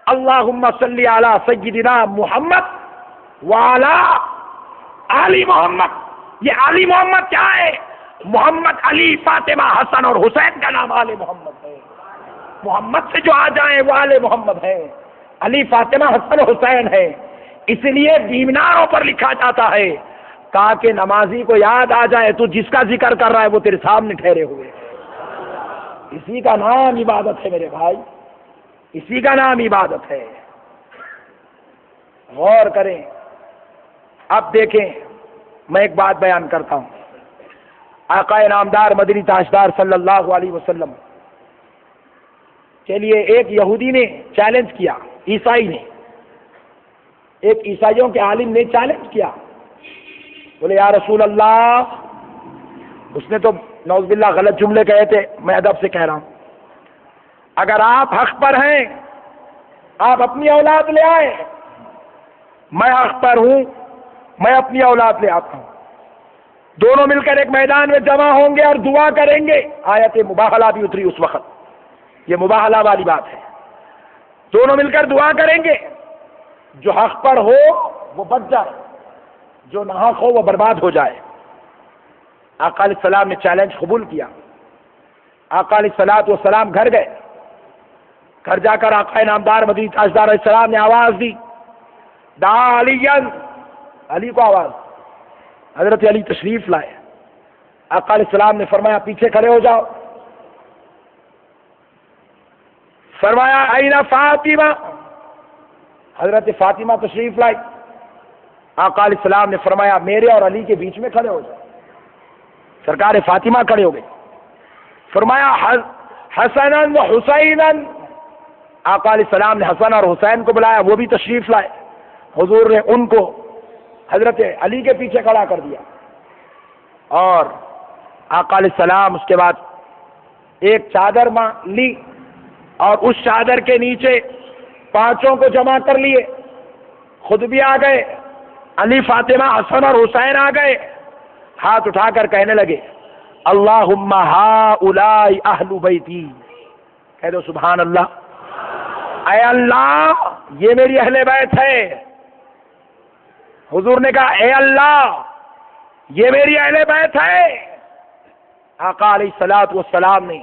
اللہم صلی علی سیدنا محمد وعلی آل محمد۔ یہ آل محمد کیا ہے؟ محمد، علی، فاطمہ، حسن اور حسین کا نام آل محمد ہے۔ محمد سے جو آ جائیں وہ آل محمد ہے، علی، فاطمہ، حسن، حسین ہے۔ اس لیے میناروں پر لکھا جاتا ہے تاکہ نمازی کو یاد آ جائے تو جس کا ذکر کر رہا ہے وہ تیرے سامنے ٹھہرے ہوئے، اسی کا نام عبادت ہے میرے بھائی، اسی کا نام عبادت ہے۔ غور کریں۔ اب دیکھیں، میں ایک بات بیان کرتا ہوں، آقا نامدار مدنی تاجدار صلی اللہ علیہ وسلم، چلیے ایک یہودی نے چیلنج کیا، عیسائی نے، ایک عیسائیوں کے عالم نے چیلنج کیا، بولے یا رسول اللہ، اس نے تو نعوذ باللہ غلط جملے کہے تھے، میں ادب سے کہہ رہا ہوں، اگر آپ حق پر ہیں آپ اپنی اولاد لے آئے، میں حق پر ہوں میں اپنی اولاد لے آتا ہوں، دونوں مل کر ایک میدان میں جمع ہوں گے اور دعا کریں گے۔ آیت مباہلہ بھی اتری اس وقت، یہ مباہلہ والی بات ہے، دونوں مل کر دعا کریں گے، جو حق پر ہو وہ بچ جائے، جو نہ حق ہو وہ برباد ہو جائے۔ آقا علیہ السلام نے چیلنج قبول کیا، آقا علیہ الصلوۃ والسلام گھر گئے. گھر جا کر آقا نامدار مدنی تاجدار علیہ السلام نے آواز دی، دعا علی، علی کو آواز. حضرت علی تشریف لائے. آقا علیہ السلام نے فرمایا پیچھے کھڑے ہو جاؤ. فرمایا این فاطمہ، حضرت فاطمہ تشریف لائی. آقا علیہ السلام نے فرمایا میرے اور علی کے بیچ میں کھڑے ہو جاؤ. سرکار فاطمہ کھڑے ہو گئے. فرمایا حسنن و حسینن، آقا علیہ السلام نے حسن اور حسین کو بلایا، وہ بھی تشریف لائے. حضور نے ان کو حضرت علی کے پیچھے کھڑا کر دیا. اور آقا علیہ السلام اس کے بعد ایک چادر لی اور اس چادر کے نیچے پانچوں کو جمع کر لیے. خود بھی آ گئے، علی، فاطمہ، حسن اور حسین آ گئے. ہاتھ اٹھا کر کہنے لگے اللہم ہؤلاء اہل بیتی، کہہ دو سبحان اللہ. اے اللہ یہ میری اہل بیت ہے. حضور نے کہا اے اللہ یہ میری اہل بیت ہے. آقا علیہ الصلوۃ والسلام نے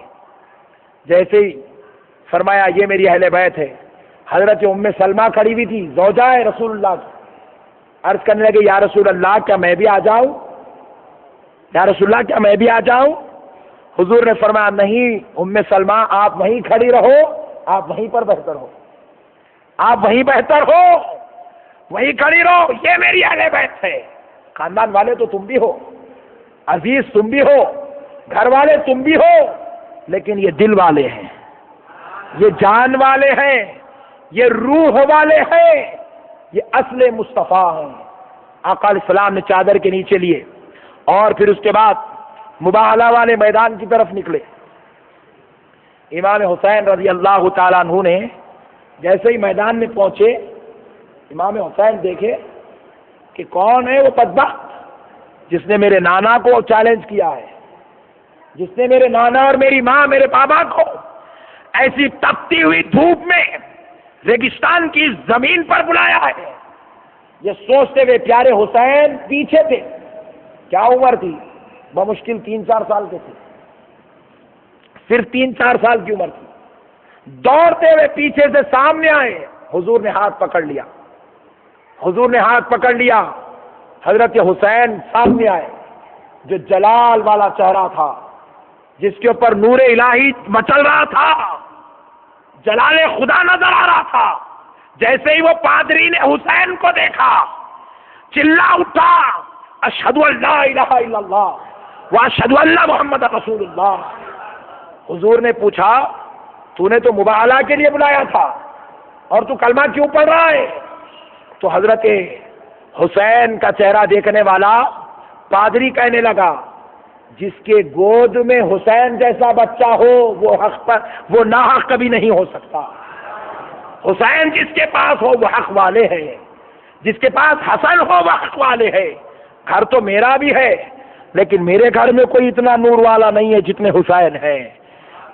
جیسے ہی فرمایا یہ میری اہل بیت ہے، حضرت ام سلمہ کھڑی ہوئی تھی، زوجہ رسول اللہ کی. عرض کرنے لگے یا رسول اللہ کیا میں بھی آ جاؤں؟ یا رسول اللہ کیا میں بھی آ جاؤں؟ حضور نے فرمایا نہیں ام سلمہ، آپ وہیں کھڑی رہو، آپ وہیں پر بہتر ہو، آپ وہیں بہتر ہو، وہیں کھڑی رہو. یہ میری اہل بیت ہے. خاندان والے تو تم بھی ہو، عزیز تم بھی ہو، گھر والے تم بھی ہو، لیکن یہ دل والے ہیں، یہ جان والے ہیں، یہ روح والے ہیں، یہ اصل مصطفیٰ ہیں. آقا علیہ السلام نے چادر کے نیچے لیے اور پھر اس کے بعد مباہلہ والے میدان کی طرف نکلے. امام حسین رضی اللہ تعالیٰ عنہ نے جیسے ہی میدان میں پہنچے، امام حسین دیکھے کہ کون ہے وہ بدبخت جس نے میرے نانا کو چیلنج کیا ہے، جس نے میرے نانا اور میری ماں، میرے بابا کو ایسی تپتی ہوئی دھوپ میں ریگستان کی زمین پر بلایا ہے. یہ سوچتے ہوئے پیارے حسین پیچھے تھے. کیا عمر تھی؟ بمشکل 3-4 سال کے تھے، صرف 3-4 سال کی عمر تھی. دوڑتے ہوئے پیچھے سے سامنے آئے. حضور نے ہاتھ پکڑ لیا، حضور نے ہاتھ پکڑ لیا. حضرت حسین سامنے آئے، جو جلال والا چہرہ تھا، جس کے اوپر نور الہی مچل رہا تھا، جلال خدا نظر آ رہا تھا. جیسے ہی وہ پادری نے حسین کو دیکھا چلا اٹھا اشہد ان لا الہ الا اللہ واشہد ان محمد رسول اللہ. حضور نے پوچھا تو نے تو مباہلہ کے لیے بلایا تھا اور تو کلمہ کیوں پڑھ رہا ہے؟ تو حضرت حسین کا چہرہ دیکھنے والا پادری کہنے لگا جس کے گود میں حسین جیسا بچہ ہو وہ ناحق کبھی نہیں ہو سکتا. حسین جس کے پاس ہو وہ حق والے ہیں، جس کے پاس حسن ہو وہ حق والے ہیں. گھر تو میرا بھی ہے لیکن میرے گھر میں کوئی اتنا نور والا نہیں ہے جتنے حسین ہیں.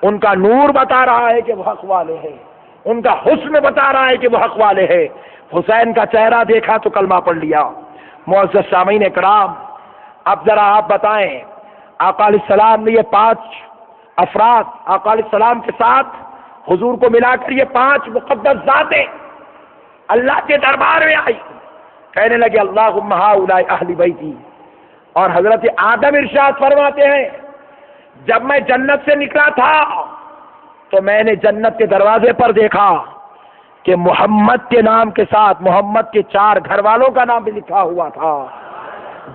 ان کا نور بتا رہا ہے کہ وہ حق والے ہیں، ان کا حسن بتا رہا ہے کہ وہ حق والے ہیں. حسین کا چہرہ دیکھا تو کلمہ پڑھ لیا. معزز سامعین کرام، اب ذرا آپ بتائیں آقا علیہ السلام نے یہ 5 افراد آقا علیہ السلام کے ساتھ حضور کو ملا کر یہ 5 مقدس ذاتیں اللہ کے دربار میں آئی، کہنے لگے اللہم ہؤلاء اہل بیتی. اور حضرت آدم ارشاد فرماتے ہیں جب میں جنت سے نکلا تھا تو میں نے جنت کے دروازے پر دیکھا کہ محمد کے نام کے ساتھ محمد کے 4 گھر والوں کا نام بھی لکھا ہوا تھا.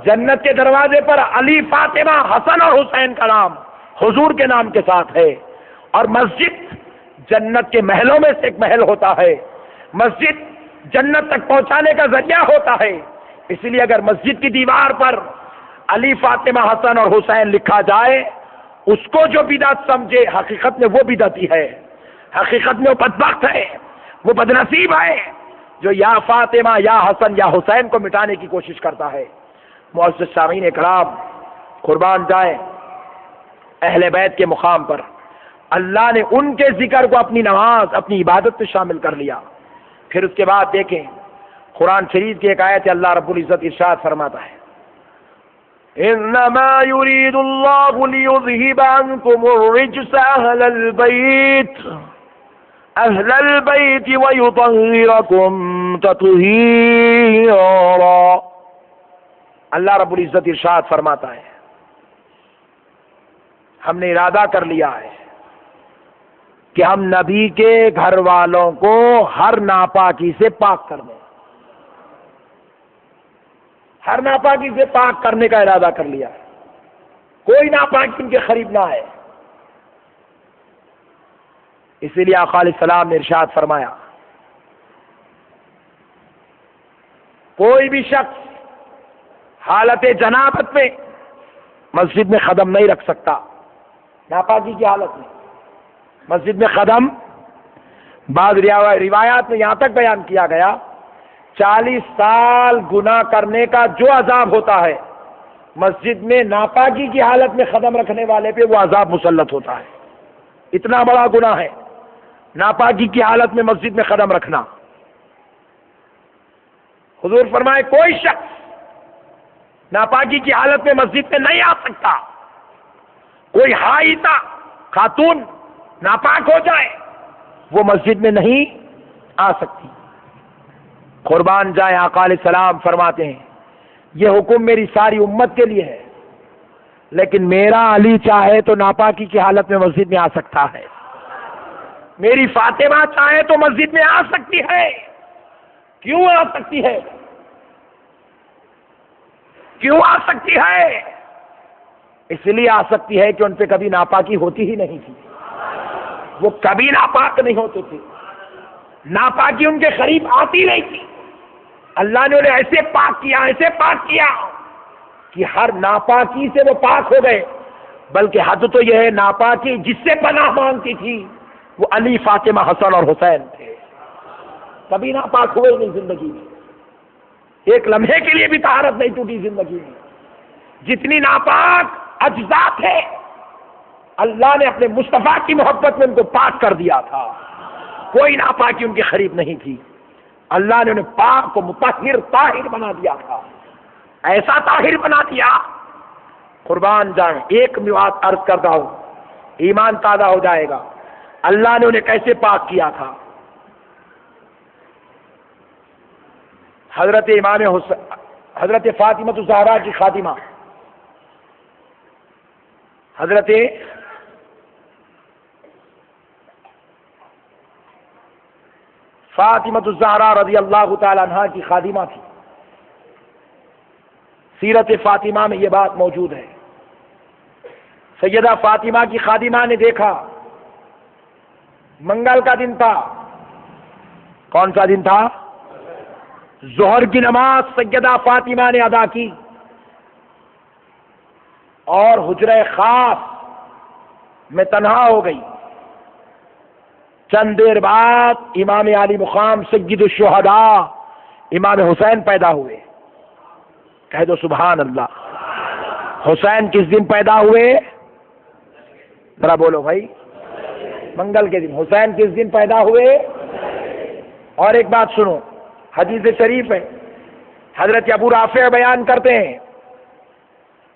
جنت کے دروازے پر علی، فاطمہ، حسن اور حسین کا نام حضور کے نام کے ساتھ ہے. اور مسجد جنت کے محلوں میں سے ایک محل ہوتا ہے، مسجد جنت تک پہنچانے کا ذریعہ ہوتا ہے. اس لیے اگر مسجد کی دیوار پر علی، فاطمہ، حسن اور حسین لکھا جائے، اس کو جو بدعت سمجھے حقیقت میں وہ بدعتی ہے، حقیقت میں وہ بدبخت ہے، وہ بدنصیب ہے جو یا فاطمہ یا حسن یا حسین کو مٹانے کی کوشش کرتا ہے. معزز سامعین کرام، قربان جائیں اہل بیت کے مقام پر اللہ نے ان کے ذکر کو اپنی نماز، اپنی عبادت میں شامل کر لیا. پھر اس کے بعد دیکھیں قرآن شریف کی ایک آیت اللہ رب العزت ارشاد فرماتا ہے انما يريد الله ليذهب عنكم الرجس اہل البیت ویطہرکم تطہیرا۔ اللہ رب العزت ارشاد فرماتا ہے ہم نے ارادہ کر لیا ہے کہ ہم نبی کے گھر والوں کو ہر ناپاکی سے پاک کر دیں، ہر ناپاکی سے پاک کرنے کا ارادہ کر لیا ہے، کوئی ناپاکی ان کے قریب نہ ہے۔ اسی لیے آقا علیہ السلام نے ارشاد فرمایا کوئی بھی شخص حالت جنابت میں مسجد میں قدم نہیں رکھ سکتا، ناپاکی کی حالت میں مسجد میں قدم، بعض روایات میں یہاں تک بیان کیا گیا 40 سال گناہ کرنے کا جو عذاب ہوتا ہے مسجد میں ناپاکی کی حالت میں قدم رکھنے والے پہ وہ عذاب مسلط ہوتا ہے۔ اتنا بڑا گناہ ہے ناپاکی کی حالت میں مسجد میں قدم رکھنا۔ حضور فرمائے کوئی شخص ناپاکی کی حالت میں مسجد میں نہیں آ سکتا، کوئی حائطہ خاتون ناپاک ہو جائے وہ مسجد میں نہیں آ سکتی۔ قربان جائے آقا علیہ السلام فرماتے ہیں یہ حکم میری ساری امت کے لیے ہے، لیکن میرا علی چاہے تو ناپاکی کی حالت میں مسجد میں آ سکتا ہے، میری فاطمہ چاہے تو مسجد میں آ سکتی ہے۔ کیوں آ سکتی ہے؟ کیوں آ سکتی ہے؟ اس لیے آ سکتی ہے کہ ان پہ کبھی ناپاکی ہوتی ہی نہیں تھی، وہ کبھی ناپاک نہیں ہوتے تھے، ناپاکی ان کے قریب آتی نہیں تھی۔ اللہ نے انہیں ایسے پاک کیا کہ ہر ناپاکی سے وہ پاک ہو گئے، بلکہ حد تو یہ ہے ناپاکی جس سے پناہ مانگتی تھی وہ علی، فاطمہ، حسن اور حسین تھے، کبھی ناپاک ہوئے نہیں زندگی میں، ایک لمحے کے لیے بھی طہارت نہیں ٹوٹی زندگی میں۔ جتنی ناپاک اجزاء تھے اللہ نے اپنے مصطفیٰ کی محبت میں ان کو پاک کر دیا تھا، کوئی ناپاکی ان کے قریب نہیں تھی۔ اللہ نے انہیں پاک کو مطہر طاہر بنا دیا تھا، ایسا طاہر بنا دیا قربان جائیں۔ ایک بات عرض کرتا ہوں ایمان تازہ ہو جائے گا، اللہ نے انہیں کیسے پاک کیا تھا؟ حضرت فاطمہ الزہرا کی خادمہ حضرت فاطمہ الزہرا رضی اللہ تعالی عنہا کی خادمہ تھی۔ سیرت فاطمہ میں یہ بات موجود ہے، سیدہ فاطمہ کی خادمہ نے دیکھا منگل کا دن تھا، کون سا دن تھا؟ ظہر کی نماز سیدہ فاطمہ نے ادا کی اور حجرہ خاص میں تنہا ہو گئی۔ چند دیر بعد امام علی مقام سید الشہداء امام حسین پیدا ہوئے، کہہ دو سبحان اللہ۔ حسین کس دن پیدا ہوئے؟ ذرا بولو بھائی، منگل کے دن۔ حسین کس دن پیدا ہوئے؟ اور ایک بات سنو، حدیث شریف ہے، حضرت ابو رافع بیان کرتے ہیں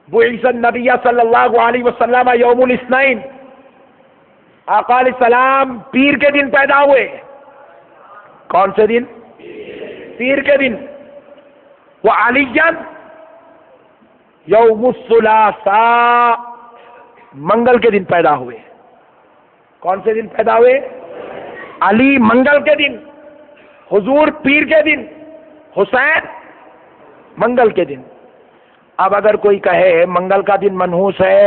بعث النبی صلی اللہ علیہ وسلم یوم الاثنین، آقا علیہ السلام پیر کے دن پیدا ہوئے۔ کون سے دن؟ پیر کے دن۔ وعلی یوم الثلاثاء، منگل کے دن پیدا ہوئے۔ کون سے دن پیدا ہوئے؟ علی منگل کے دن، حضور پیر کے دن، حسین منگل کے دن۔ اب اگر کوئی کہے منگل کا دن منحوس ہے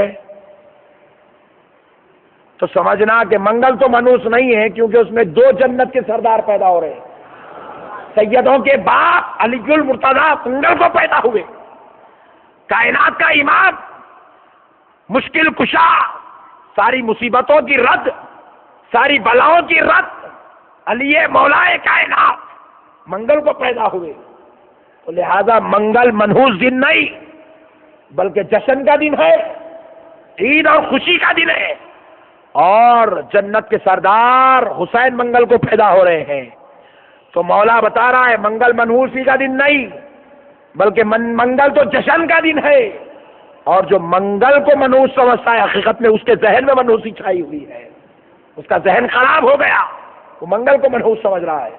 تو سمجھنا کہ منگل تو منحوس نہیں ہے، کیونکہ اس میں 2 جنت کے سردار پیدا ہو رہے ہیں، سیدوں کے باپ علی المرتضیٰ منگل کو پیدا ہوئے، کائنات کا امام، مشکل کشا، ساری مصیبتوں کی رد، ساری بلاؤں کی رد، علی مولائے کائنات منگل کو پیدا ہوئے۔ تو لہذا منگل منحوس دن نہیں بلکہ جشن کا دن ہے، عید اور خوشی کا دن ہے، اور جنت کے سردار حسین منگل کو پیدا ہو رہے ہیں۔ تو مولا بتا رہا ہے منگل منحوسی کا دن نہیں بلکہ منگل تو جشن کا دن ہے، اور جو منگل کو منحوس سمجھتا ہے حقیقت میں اس کے ذہن میں منحوسی چھائی ہوئی ہے، اس کا ذہن خراب ہو گیا، وہ منگل کو منحوس سمجھ رہا ہے۔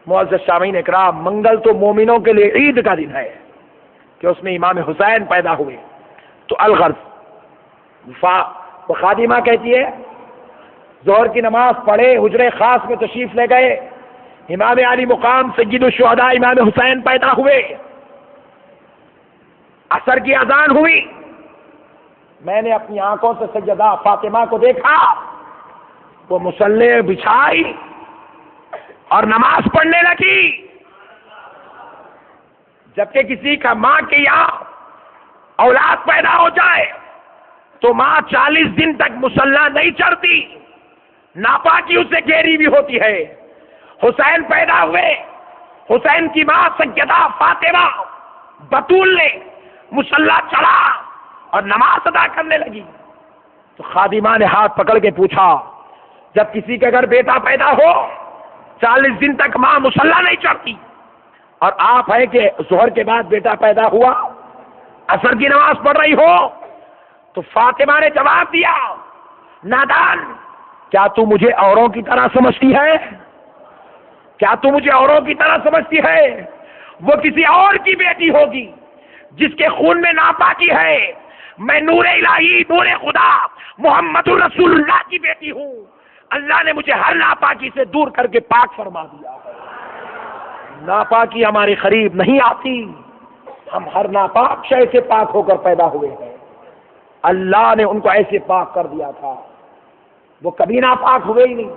معزز سامعین اکرام، منگل تو مومنوں کے لیے عید کا دن ہے کہ اس میں امام حسین پیدا ہوئے۔ تو الغرض وہ خادمہ کہتی ہے ظہر کی نماز پڑھے، حجرے خاص میں تشریف لے گئے، امام علی مقام سید الشہداء امام حسین پیدا ہوئے، عصر کی اذان ہوئی، میں نے اپنی آنکھوں سے سیدہ فاطمہ کو دیکھا، وہ مصلی بچھائی اور نماز پڑھنے لگی۔ جبکہ کسی کا ماں کے یہاں اولاد پیدا ہو جائے تو ماں 40 دن تک مصلی نہیں چڑھتی، ناپاکی اسے گھیری بھی ہوتی ہے۔ حسین پیدا ہوئے، حسین کی ماں سیدہ فاطمہ بطول نے مصلی چڑھا اور نماز ادا کرنے لگی۔ تو خادمہ نے ہاتھ پکڑ کے پوچھا، جب کسی کے گھر بیٹا پیدا ہو 40 دن تک ماں مصلی نہیں چڑھتی، اور آپ ہے کہ ظہر کے بعد بیٹا پیدا ہوا عصر کی نماز پڑھ رہی ہو؟ تو فاطمہ نے جواب دیا، نادان، کیا تو مجھے اوروں کی طرح سمجھتی ہے؟ کیا تو مجھے اوروں کی طرح سمجھتی ہے؟ وہ کسی اور کی بیٹی ہوگی جس کے خون میں ناپاکی ہے، میں نور الہی، نور خدا، محمد رسول اللہ کی بیٹی ہوں، اللہ نے مجھے ہر ناپاکی سے دور کر کے پاک فرما دیا ہے، ناپاکی ہمارے قریب نہیں آتی، ہم ہر ناپاک شے سے پاک ہو کر پیدا ہوئے ہیں، اللہ نے ان کو ایسے پاک کر دیا تھا، وہ کبھی ناپاک ہوئے ہی نہیں،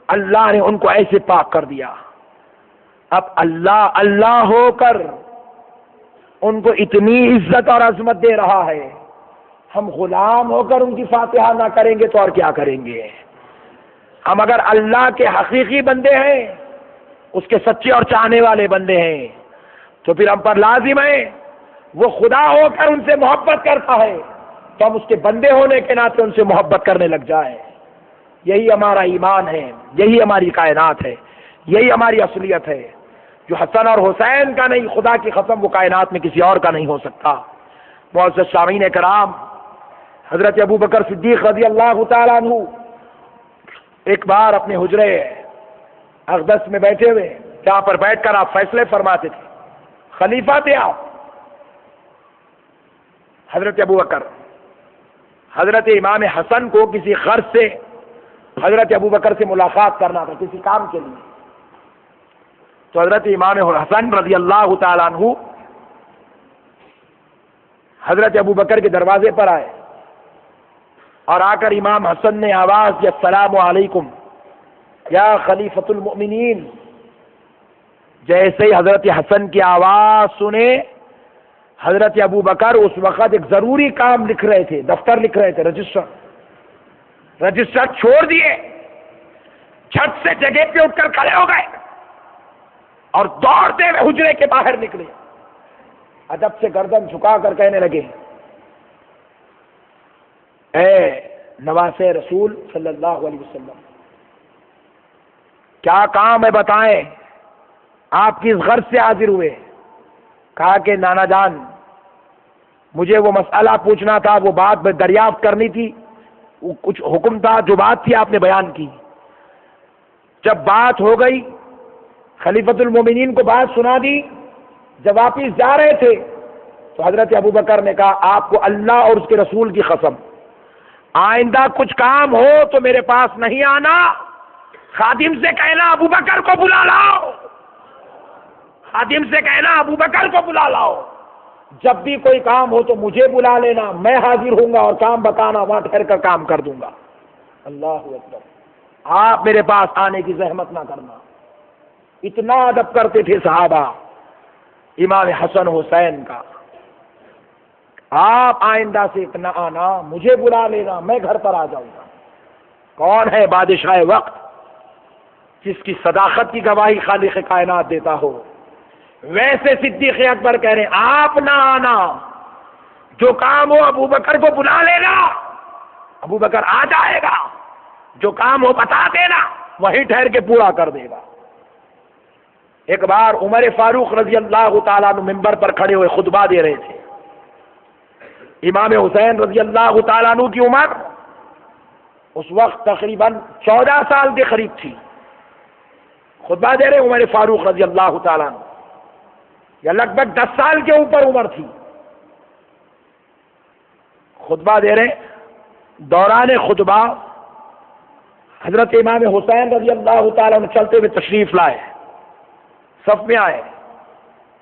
اللہ نے ان کو ایسے پاک کر دیا۔ اب اللہ اللہ ہو کر ان کو اتنی عزت اور عظمت دے رہا ہے، ہم غلام ہو کر ان کی فاتحہ نہ کریں گے تو اور کیا کریں گے؟ ہم اگر اللہ کے حقیقی بندے ہیں، اس کے سچے اور چاہنے والے بندے ہیں، تو پھر ہم پر لازم ہے وہ خدا ہو کر ان سے محبت کرتا ہے تو ہم اس کے بندے ہونے کے ناطے ان سے محبت کرنے لگ جائیں۔ یہی ہمارا ایمان ہے، یہی ہماری کائنات ہے، یہی ہماری اصلیت ہے۔ جو حسن اور حسین کا نہیں، خدا کی قسم وہ کائنات میں کسی اور کا نہیں ہو سکتا۔ معزز سامعین کرام، حضرت ابوبکر صدیق رضی اللہ تعالیٰ عنہ ایک بار اپنے حجرے اقدس میں بیٹھے ہوئے، جہاں پر بیٹھ کر آپ فیصلے فرماتے تھے، خلیفہ تھے آپ، حضرت ابوبکر، حضرت امام حسن کو کسی غرض سے حضرت ابوبکر سے ملاقات کرنا تھا کسی کام کے لیے، تو حضرت امام حسن رضی اللہ تعالیٰ عنہ حضرت ابوبکر کے دروازے پر آئے اور آ کر امام حسن نے آواز دی، السلام علیکم یا خلیفۃ المؤمنین۔ جیسے ہی حضرت حسن کی آواز سنے، حضرت ابوبکر اس وقت ایک ضروری کام لکھ رہے تھے، دفتر لکھ رہے تھے، رجسٹر چھوڑ دیے، جھٹ سے جگہ پہ اٹھ کر کھڑے ہو گئے اور دوڑتے ہوئے حجرے کے باہر نکلے، ادب سے گردن جھکا کر کہنے لگے، اے نواسے رسول صلی اللہ علیہ وسلم، کیا کام ہے بتائیں؟ آپ کس غرض سے حاضر ہوئے؟ کہا کہ نانا جان، مجھے وہ مسئلہ پوچھنا تھا، وہ بات دریافت کرنی تھی، کچھ حکم تھا، جو بات تھی آپ نے بیان کی۔ جب بات ہو گئی، خلیفۃ المومنین کو بات سنا دی، جب واپس جا رہے تھے تو حضرت ابوبکر نے کہا، آپ کو اللہ اور اس کے رسول کی قسم، آئندہ کچھ کام ہو تو میرے پاس نہیں آنا، خادم سے کہنا ابوبکر کو بلا لاؤ، خادم سے کہنا ابوبکر کو بلا لاؤ، جب بھی کوئی کام ہو تو مجھے بلا لینا، میں حاضر ہوں گا اور کام بتانا، وہاں ٹھہر کر کام کر دوں گا۔ اللہ اکبر، آپ میرے پاس آنے کی زحمت نہ کرنا، اتنا ادب کرتے تھے صحابہ امام حسن حسین کا۔ آپ آئندہ سے اتنا آنا، مجھے بلا لینا، میں گھر پر آ جاؤں گا۔ کون ہے بادشاہ وقت جس کی صداقت کی گواہی خالق کائنات دیتا ہو؟ ویسے صدیق اکبر کہہ رہے ہیں، آپ نہ آنا، جو کام ہو ابوبکر کو بلا لینا، ابوبکر آ جائے گا، جو کام ہو بتا دینا، وہیں ٹھہر کے پورا کر دے گا۔ ایک بار عمر فاروق رضی اللہ تعالیٰ عنہ ممبر پر کھڑے ہوئے خطبہ دے رہے تھے، امام حسین رضی اللہ تعالیٰ عنہ کی عمر اس وقت تقریباً 14 سال کے قریب تھی. خطبہ دے رہے عمر فاروق رضی اللہ تعالیٰ عنہ، یا لگ بھگ 10 سال کے اوپر عمر تھی. خطبہ دے رہے، دوران خطبہ حضرت امام حسین رضی اللہ تعالیٰ عنہ چلتے ہوئے تشریف لائے، صف میں آئے.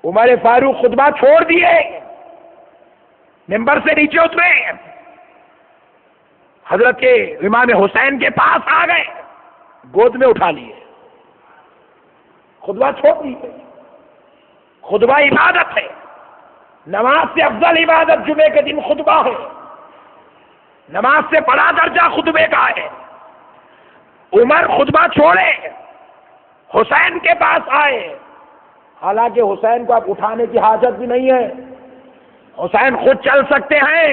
عمر فاروق خطبہ چھوڑ دیے، ممبر سے نیچے اترے، حضرت کے امام حسین کے پاس آ گئے، گود میں اٹھا لیے. خطبہ چھوڑ دیے. خطبہ عبادت ہے، نماز سے افضل عبادت جمعے کے دن خطبہ ہے، نماز سے بڑا درجہ خطبے کا ہے. عمر خطبہ چھوڑے، حسین کے پاس آئے. حالانکہ حسین کو اب اٹھانے کی حاجت بھی نہیں ہے، حسین خود چل سکتے ہیں،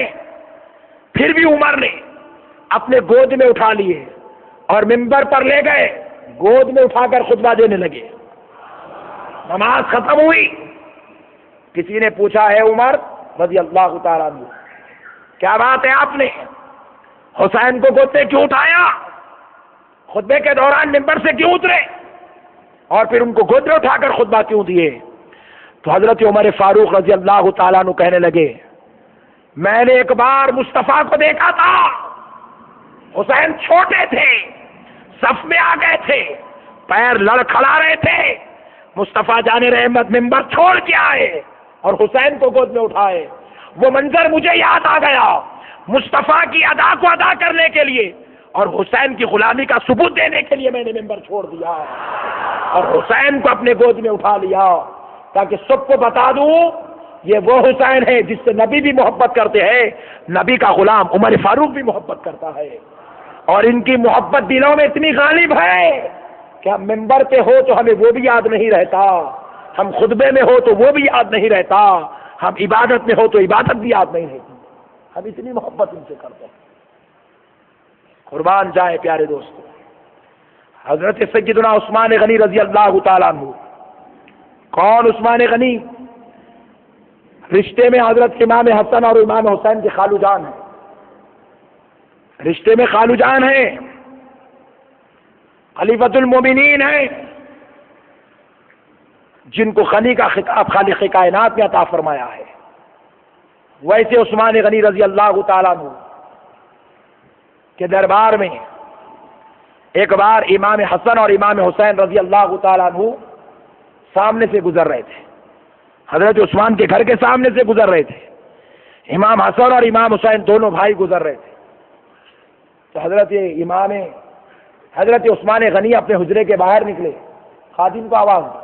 پھر بھی عمر نے اپنے گود میں اٹھا لیے اور منبر پر لے گئے، گود میں اٹھا کر خطبہ دینے لگے. نماز ختم ہوئی. کسی نے پوچھا ہے عمر رضی اللہ تعالیٰ عنہ، کیا بات ہے آپ نے حسین کو گود میں کیوں اٹھایا، خطبے کے دوران منبر سے کیوں اترے اور پھر ان کو گود میں اٹھا کر خطبہ کیوں دیے؟ تو حضرت عمر فاروق رضی اللہ تعالیٰ عنہ کہنے لگے، میں نے ایک بار مصطفیٰ کو دیکھا تھا، حسین چھوٹے تھے، صف میں آ گئے تھے، پیر لڑکھڑا رہے تھے، مصطفیٰ جان رحمت منبر چھوڑ کے آئے اور حسین کو گود میں اٹھائے. وہ منظر مجھے یاد آ گیا، مصطفیٰ کی ادا کو ادا کرنے کے لیے اور حسین کی غلامی کا ثبوت دینے کے لیے میں نے منبر چھوڑ دیا اور حسین کو اپنے گود میں اٹھا لیا، تاکہ سب کو بتا دوں یہ وہ حسین ہے جس سے نبی بھی محبت کرتے ہیں، نبی کا غلام عمر فاروق بھی محبت کرتا ہے. اور ان کی محبت دلوں میں اتنی غالب ہے کہ ہم منبر پہ ہو تو ہمیں وہ بھی یاد نہیں رہتا، ہم خطبے میں ہو تو وہ بھی یاد نہیں رہتا، ہم عبادت میں ہو تو عبادت بھی یاد نہیں رہتی. ہم اتنی محبت ان سے کرتے ہیں. قربان جائے پیارے دوستو، حضرت سیدنا عثمان غنی رضی اللہ تعالیٰ عنہ. کون عثمان غنی؟ رشتے میں حضرت امام حسن اور امام حسین کے خالو جان ہیں، رشتے میں خالو جان ہیں، خلیفۃ المومنین ہیں، جن کو غنی کا خطاب خالق کائنات نے عطا فرمایا ہے. ویسے عثمان غنی رضی اللہ تعالیٰ عنہ کے دربار میں ایک بار امام حسن اور امام حسین رضی اللہ تعالیٰ عنہ سامنے سے گزر رہے تھے، حضرت عثمان کے گھر کے سامنے سے گزر رہے تھے. امام حسن اور امام حسین دونوں بھائی گزر رہے تھے. تو حضرت عثمان غنی اپنے حجرے کے باہر نکلے، خادم کو آواز دی،